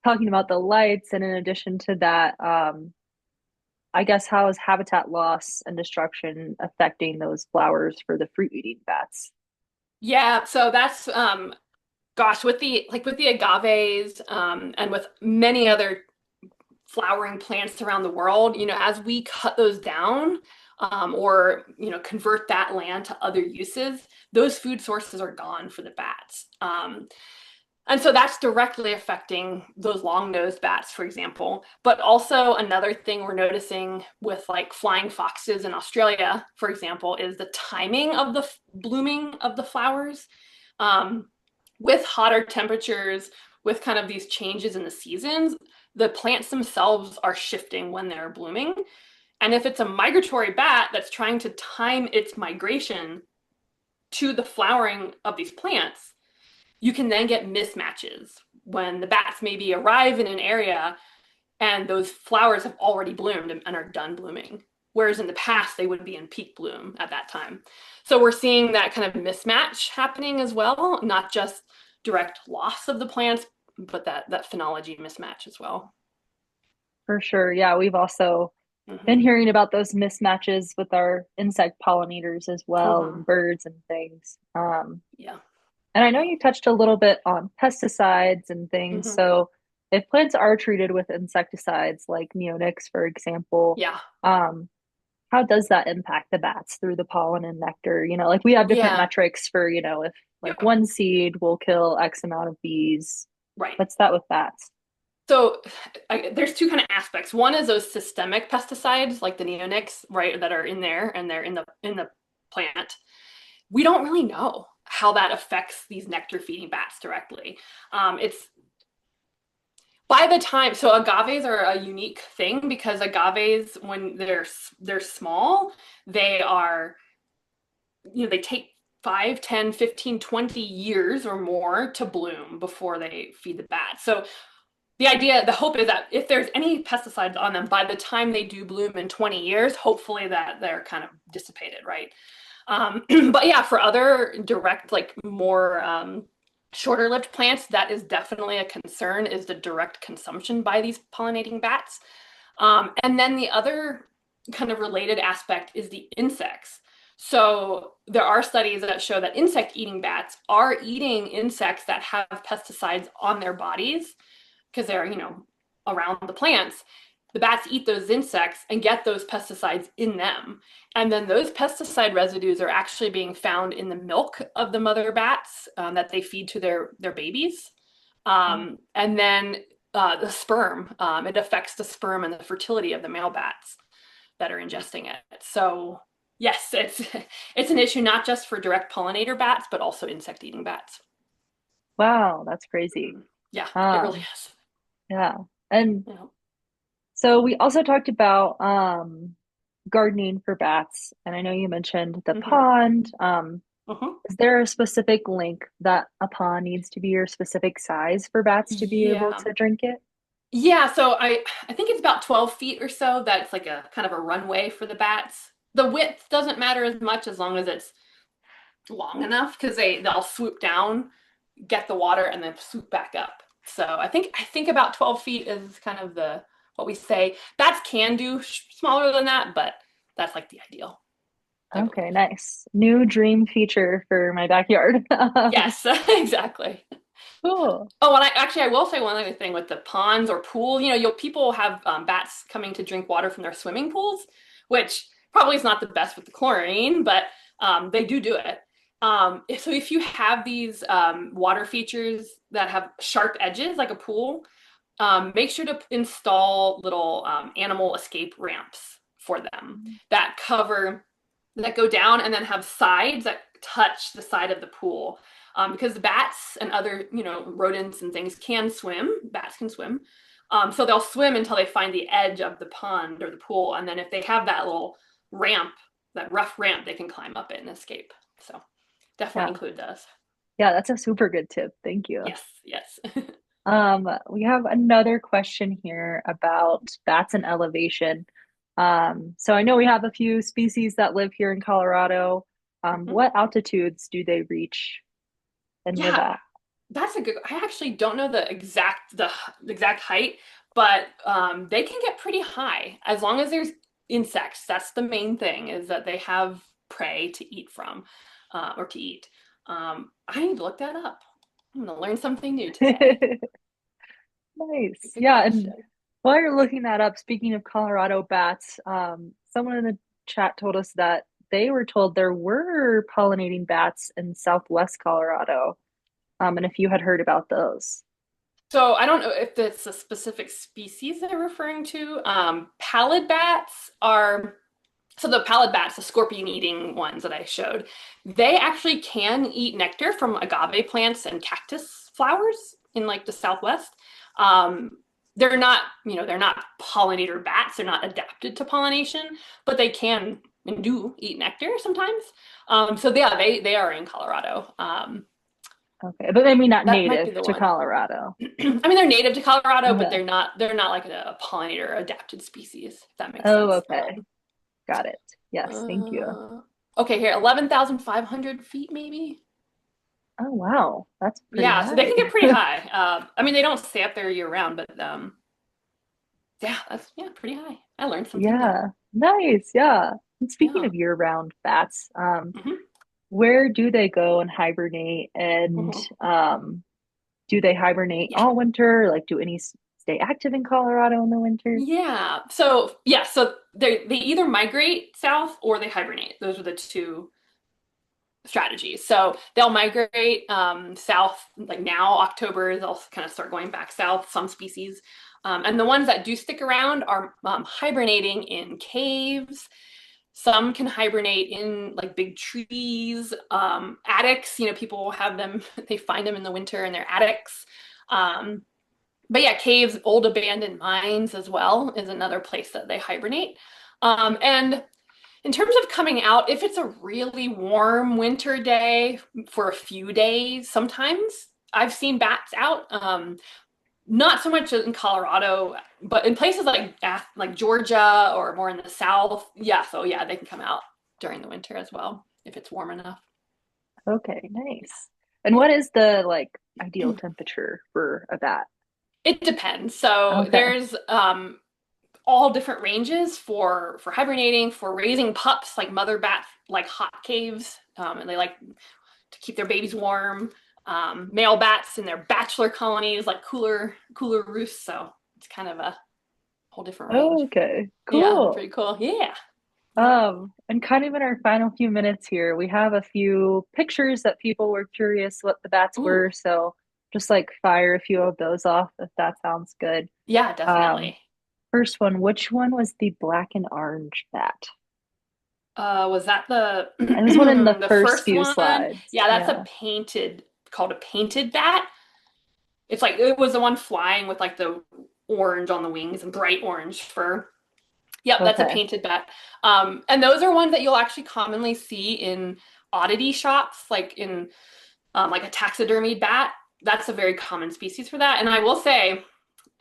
Speaker 1: talking about the lights, and in addition to that, I guess how is habitat loss and destruction affecting those flowers for the fruit eating bats?
Speaker 2: Yeah, so that's gosh, with the agaves and with many other flowering plants around the world, as we cut those down or convert that land to other uses, those food sources are gone for the bats. And so that's directly affecting those long-nosed bats, for example. But also another thing we're noticing with like flying foxes in Australia, for example, is the timing of the blooming of the flowers. Um, with hotter temperatures, with kind of these changes in the seasons, the plants themselves are shifting when they're blooming. And if it's a migratory bat that's trying to time its migration to the flowering of these plants, you can then get mismatches when the bats maybe arrive in an area and those flowers have already bloomed and are done blooming. Whereas in the past, they would be in peak bloom at that time. So we're seeing that kind of mismatch happening as well, not just direct loss of the plants, but that phenology mismatch as well.
Speaker 1: For sure. Yeah, we've also been
Speaker 2: Mm-hmm.
Speaker 1: hearing about those mismatches with our insect pollinators as well,
Speaker 2: Uh-huh.
Speaker 1: and birds and things.
Speaker 2: Yeah.
Speaker 1: And I know you touched a little bit on pesticides and things.
Speaker 2: Mm-hmm.
Speaker 1: So if plants are treated with insecticides like neonics, for example,
Speaker 2: Yeah.
Speaker 1: um, how does that impact the bats through the pollen and nectar? Like we have different
Speaker 2: Yeah.
Speaker 1: metrics for, if like
Speaker 2: Yep.
Speaker 1: one seed will kill X amount of bees.
Speaker 2: Right.
Speaker 1: What's that with bats?
Speaker 2: So there's two kind of aspects. One is those systemic pesticides like the neonics, right, that are in there and they're in the plant. We don't really know how that affects these nectar feeding bats directly. It's by the time, so agaves are a unique thing because agaves, when they're small, they are, they take 5, 10, 15, 20 years or more to bloom before they feed the bats. So the hope is that if there's any pesticides on them, by the time they do bloom in 20 years, hopefully that they're kind of dissipated, right? But yeah, for other direct, like more shorter lived plants, that is definitely a concern, is the direct consumption by these pollinating bats. And then the other kind of related aspect is the insects. So there are studies that show that insect eating bats are eating insects that have pesticides on their bodies because they're, around the plants. The bats eat those insects and get those pesticides in them. And then those pesticide residues are actually being found in the milk of the mother bats that they feed to their babies. And then the sperm, it affects the sperm and the fertility of the male bats that are ingesting it. So yes, it's an issue not just for direct pollinator bats, but also insect eating bats.
Speaker 1: Wow, that's crazy.
Speaker 2: Yeah, it really
Speaker 1: Um,
Speaker 2: is.
Speaker 1: yeah. And
Speaker 2: You know.
Speaker 1: so we also talked about gardening for bats, and I know you mentioned the
Speaker 2: Mm-hmm.
Speaker 1: pond.
Speaker 2: Mm-hmm.
Speaker 1: Is there a specific length that a pond needs to be or specific size for bats to be able
Speaker 2: Yeah.
Speaker 1: to drink it?
Speaker 2: Yeah, so I think it's about 12 feet or so. That's like a kind of a runway for the bats. The width doesn't matter as much as long as it's long enough because they'll swoop down, get the water, and then swoop back up. So I think about 12 feet is kind of the what we say. Bats can do smaller than that, but that's like the ideal, I
Speaker 1: Okay,
Speaker 2: believe.
Speaker 1: nice. New dream feature for my backyard.
Speaker 2: Yes, exactly.
Speaker 1: Cool.
Speaker 2: Oh, and I will say one other thing with the ponds or pool. People have bats coming to drink water from their swimming pools, which probably is not the best with the chlorine, but they do it. So if you have these water features that have sharp edges, like a pool, make sure to install little animal escape ramps for them that go down and then have sides that touch the side of the pool. Because bats and other, rodents and things can swim. Bats can swim. So they'll swim until they find the edge of the pond or the pool. And then if they have that little ramp, that rough ramp, they can climb up it and escape. So definitely
Speaker 1: Yeah.
Speaker 2: include those.
Speaker 1: Yeah, that's a super good tip. Thank you.
Speaker 2: Yes, yes.
Speaker 1: We have another question here about bats and elevation. So I know we have a few species that live here in Colorado.
Speaker 2: Mhm.
Speaker 1: What altitudes do they reach and live
Speaker 2: Yeah,
Speaker 1: at?
Speaker 2: that's a good. I actually don't know the exact height, but they can get pretty high as long as there's insects. That's the main thing is that they have prey to eat from, or to eat. I need to look that up. I'm gonna learn something new today.
Speaker 1: Nice.
Speaker 2: Good
Speaker 1: Yeah, and
Speaker 2: question.
Speaker 1: while you're looking that up, speaking of Colorado bats, someone in the chat told us that they were told there were pollinating bats in Southwest Colorado. And if you had heard about those.
Speaker 2: So I don't know if it's a specific species they're referring to. Pallid bats are so the pallid bats, the scorpion eating ones that I showed, they actually can eat nectar from agave plants and cactus flowers in like the Southwest. Um, they're not pollinator bats. They're not adapted to pollination, but they can and do eat nectar sometimes. So yeah, they are in Colorado.
Speaker 1: Okay, but I mean not
Speaker 2: That might be
Speaker 1: native
Speaker 2: the
Speaker 1: to
Speaker 2: one.
Speaker 1: Colorado.
Speaker 2: I mean, they're native to Colorado, but
Speaker 1: Okay.
Speaker 2: they're not like a pollinator adapted species, if that makes
Speaker 1: Oh,
Speaker 2: sense.
Speaker 1: okay. Got it. Yes, thank you.
Speaker 2: Uh, okay, here, 11,500 feet, maybe.
Speaker 1: Oh, wow. That's pretty
Speaker 2: Yeah, so they
Speaker 1: high.
Speaker 2: can get pretty high. I mean, they don't stay up there year round, but yeah, that's yeah, pretty high. I learned something new.
Speaker 1: Yeah. Nice. Yeah. And speaking
Speaker 2: Yeah.
Speaker 1: of year-round bats,
Speaker 2: Hmm.
Speaker 1: where do they go and hibernate? And
Speaker 2: Hmm.
Speaker 1: Do they hibernate
Speaker 2: Yeah.
Speaker 1: all winter? Like, do any stay active in Colorado in the winter?
Speaker 2: So they either migrate south or they hibernate. Those are the two strategies. So they'll migrate south, like now, October, they'll kind of start going back south, some species. And the ones that do stick around are hibernating in caves. Some can hibernate in like big trees, attics. People have them, they find them in the winter in their attics. Um, but yeah, caves, old abandoned mines as well is another place that they hibernate. And in terms of coming out, if it's a really warm winter day for a few days, sometimes I've seen bats out. Not so much in Colorado, but in places like Georgia or more in the South. Yeah, so yeah, they can come out during the winter as well if it's warm enough.
Speaker 1: Okay, nice. And
Speaker 2: Yeah.
Speaker 1: what is the like ideal temperature for a bat?
Speaker 2: It depends. So
Speaker 1: Okay.
Speaker 2: there's all different ranges for hibernating, for raising pups, like mother bats like hot caves, and they like to keep their babies warm. Male bats in their bachelor colonies, like cooler roosts. So it's kind of a whole different range.
Speaker 1: Okay,
Speaker 2: Yeah,
Speaker 1: cool.
Speaker 2: pretty cool. Yeah. Yeah.
Speaker 1: And kind of in our final few minutes here, we have a few pictures that people were curious what the bats
Speaker 2: Ooh.
Speaker 1: were. So just like fire a few of those off if that sounds good.
Speaker 2: Yeah,
Speaker 1: Um,
Speaker 2: definitely.
Speaker 1: First one, which one was the black and orange bat?
Speaker 2: Was that the
Speaker 1: It was one in the
Speaker 2: the
Speaker 1: first
Speaker 2: first
Speaker 1: few
Speaker 2: one?
Speaker 1: slides.
Speaker 2: Yeah, that's a
Speaker 1: Yeah.
Speaker 2: painted called a painted bat. It's like it was the one flying with like the orange on the wings and bright orange fur. Yep, that's a
Speaker 1: Okay.
Speaker 2: painted bat. And those are ones that you'll actually commonly see in oddity shops, like in like a taxidermy bat. That's a very common species for that. And I will say,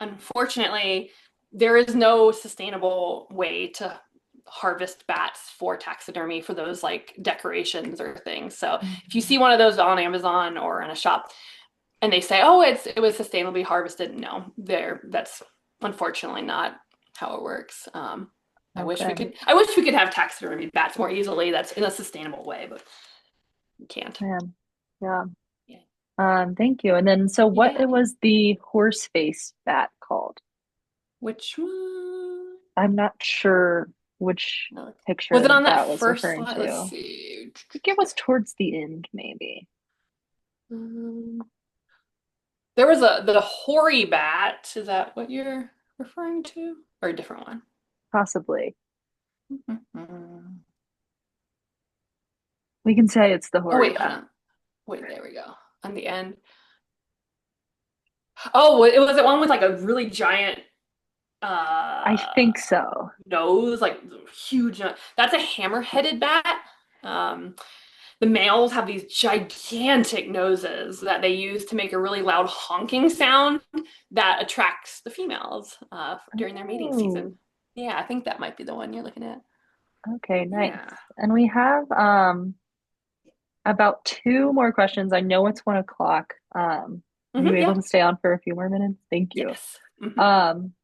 Speaker 2: unfortunately, there is no sustainable way to harvest bats for taxidermy for those like decorations or things. So if you
Speaker 1: Mhm.
Speaker 2: see one of those on Amazon or in a shop and they say, "Oh, it was sustainably harvested," no, that's unfortunately not how it works.
Speaker 1: Okay.
Speaker 2: I wish we could have taxidermy bats more easily. That's in a sustainable way, but you can't.
Speaker 1: Man. Yeah.
Speaker 2: Yeah.
Speaker 1: Thank you. And then, so what
Speaker 2: Yeah.
Speaker 1: it was the horse face bat called?
Speaker 2: Which one?
Speaker 1: I'm not sure which
Speaker 2: No. Was
Speaker 1: picture
Speaker 2: it on that
Speaker 1: that was
Speaker 2: first
Speaker 1: referring
Speaker 2: slide?
Speaker 1: to.
Speaker 2: Let's
Speaker 1: I
Speaker 2: see.
Speaker 1: think it was towards the end, maybe.
Speaker 2: Um, there was the hoary bat. Is that what you're referring to? Or a different one?
Speaker 1: Possibly.
Speaker 2: Mhm.
Speaker 1: We can say it's the
Speaker 2: Oh
Speaker 1: hoary
Speaker 2: wait, hold
Speaker 1: bat.
Speaker 2: on. Wait, there we go. On the end. Oh, it was the one with like a really giant
Speaker 1: I
Speaker 2: uh
Speaker 1: think so.
Speaker 2: nose, like huge. That's a hammer-headed bat. Um, the males have these gigantic noses that they use to make a really loud honking sound that attracts the females during their mating
Speaker 1: Oh,
Speaker 2: season. Yeah, I think that might be the one you're looking at.
Speaker 1: okay, nice.
Speaker 2: Yeah.
Speaker 1: And we have about two more questions. I know it's 1 o'clock. Are you able
Speaker 2: Yeah.
Speaker 1: to stay on for a few more minutes? Thank you.
Speaker 2: Yes. Hmm.
Speaker 1: Um,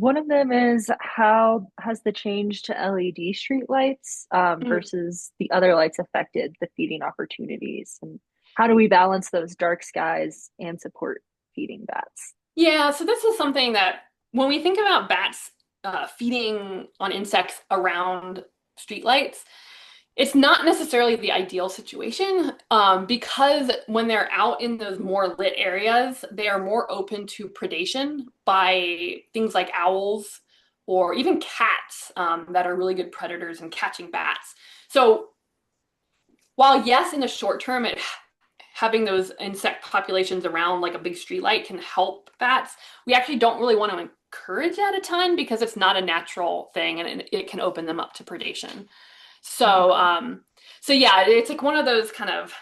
Speaker 1: One of them is how has the change to LED streetlights
Speaker 2: Mm.
Speaker 1: versus the other lights affected the feeding opportunities? And how do we balance those dark skies and support feeding bats?
Speaker 2: Yeah, so this is something that when we think about bats feeding on insects around streetlights, it's not necessarily the ideal situation because when they're out in those more lit areas, they are more open to predation by things like owls or even cats that are really good predators in catching bats. So while yes, in the short term, having those insect populations around like a big street light can help bats, we actually don't really want to encourage that a ton because it's not a natural thing and it can open them up to predation. So,
Speaker 1: Okay.
Speaker 2: um, so yeah, it's like one of those kind of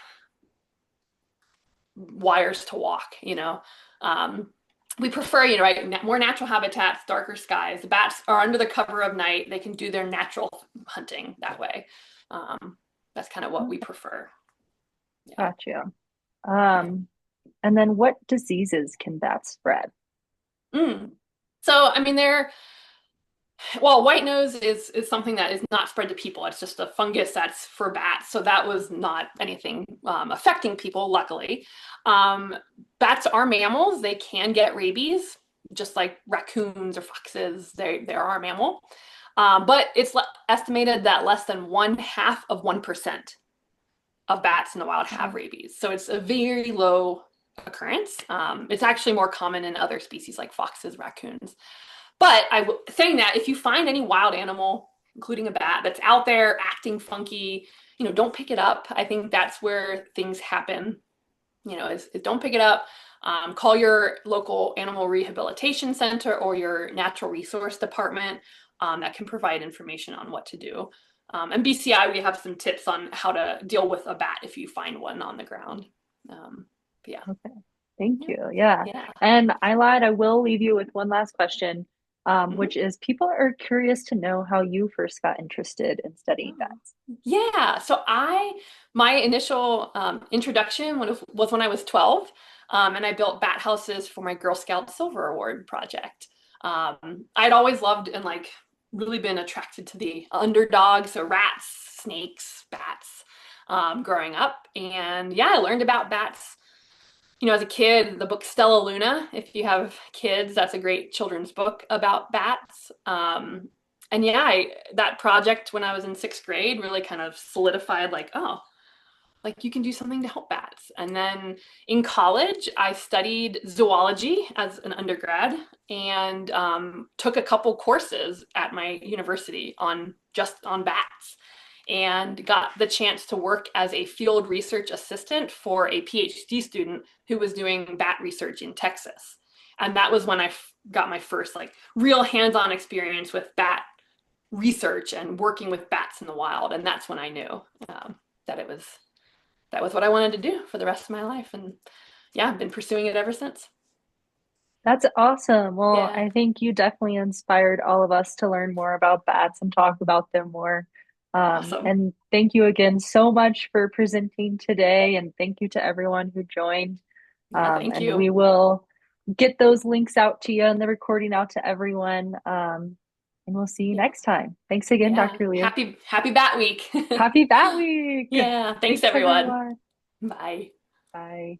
Speaker 2: wires to walk, you know. Um, we prefer, right, more natural habitats, darker skies. The bats are under the cover of night. They can do their natural hunting that way. Um, that's kind of what we
Speaker 1: Okay.
Speaker 2: prefer. Yeah.
Speaker 1: Gotcha.
Speaker 2: Yeah.
Speaker 1: And then what diseases can bats spread?
Speaker 2: Mm. So, I mean, Well, white nose is something that is not spread to people. It's just a fungus that's for bats. So that was not anything affecting people, luckily. Um, Bats are mammals. They can get rabies, just like raccoons or foxes. They are a mammal. But it's estimated that less than 1/2 of 1% of bats in the wild have
Speaker 1: Wow.
Speaker 2: rabies. So it's a very low occurrence. It's actually more common in other species like foxes, raccoons. But saying that, if you find any wild animal, including a bat, that's out there acting funky, don't pick it up. I think that's where things happen. Is don't pick it up. Call your local animal rehabilitation center or your natural resource department that can provide information on what to do. And BCI, we have some tips on how to deal with a bat if you find one on the ground. Yeah,
Speaker 1: Okay. Thank
Speaker 2: yeah,
Speaker 1: you. Yeah.
Speaker 2: yeah.
Speaker 1: And I lied. I will leave you with one last question,
Speaker 2: Mhm.
Speaker 1: which is people are curious to know how you first got interested in studying
Speaker 2: Oh.
Speaker 1: bats.
Speaker 2: Yeah, so my initial introduction was when I was 12, and I built bat houses for my Girl Scout Silver Award project. I'd always loved and like really been attracted to the underdogs, so rats, snakes, bats, growing up. And yeah, I learned about bats, as a kid. The book Stella Luna, if you have kids, that's a great children's book about bats. And yeah, that project when I was in sixth grade really kind of solidified like, oh, like you can do something to help bats. And then in college, I studied zoology as an undergrad and took a couple courses at my university on just on bats and got the chance to work as a field research assistant for a PhD student who was doing bat research in Texas. And that was when I got my first like real hands-on experience with bat research and working with bats in the wild. And that's when I knew that that was what I wanted to do for the rest of my life. And yeah, I've been pursuing it ever since.
Speaker 1: That's awesome. Well,
Speaker 2: Yeah,
Speaker 1: I think you definitely inspired all of us to learn more about bats and talk about them more.
Speaker 2: awesome.
Speaker 1: And thank you again so much for presenting today. And thank you to everyone who joined.
Speaker 2: Yeah, thank
Speaker 1: And
Speaker 2: you.
Speaker 1: we will get those links out to you and the recording out to everyone. And we'll see you
Speaker 2: Yeah,
Speaker 1: next time. Thanks again,
Speaker 2: yeah.
Speaker 1: Dr. Lear.
Speaker 2: Happy Bat Week.
Speaker 1: Happy Bat Week.
Speaker 2: Yeah, thanks
Speaker 1: Thanks,
Speaker 2: everyone.
Speaker 1: everyone.
Speaker 2: Bye.
Speaker 1: Bye.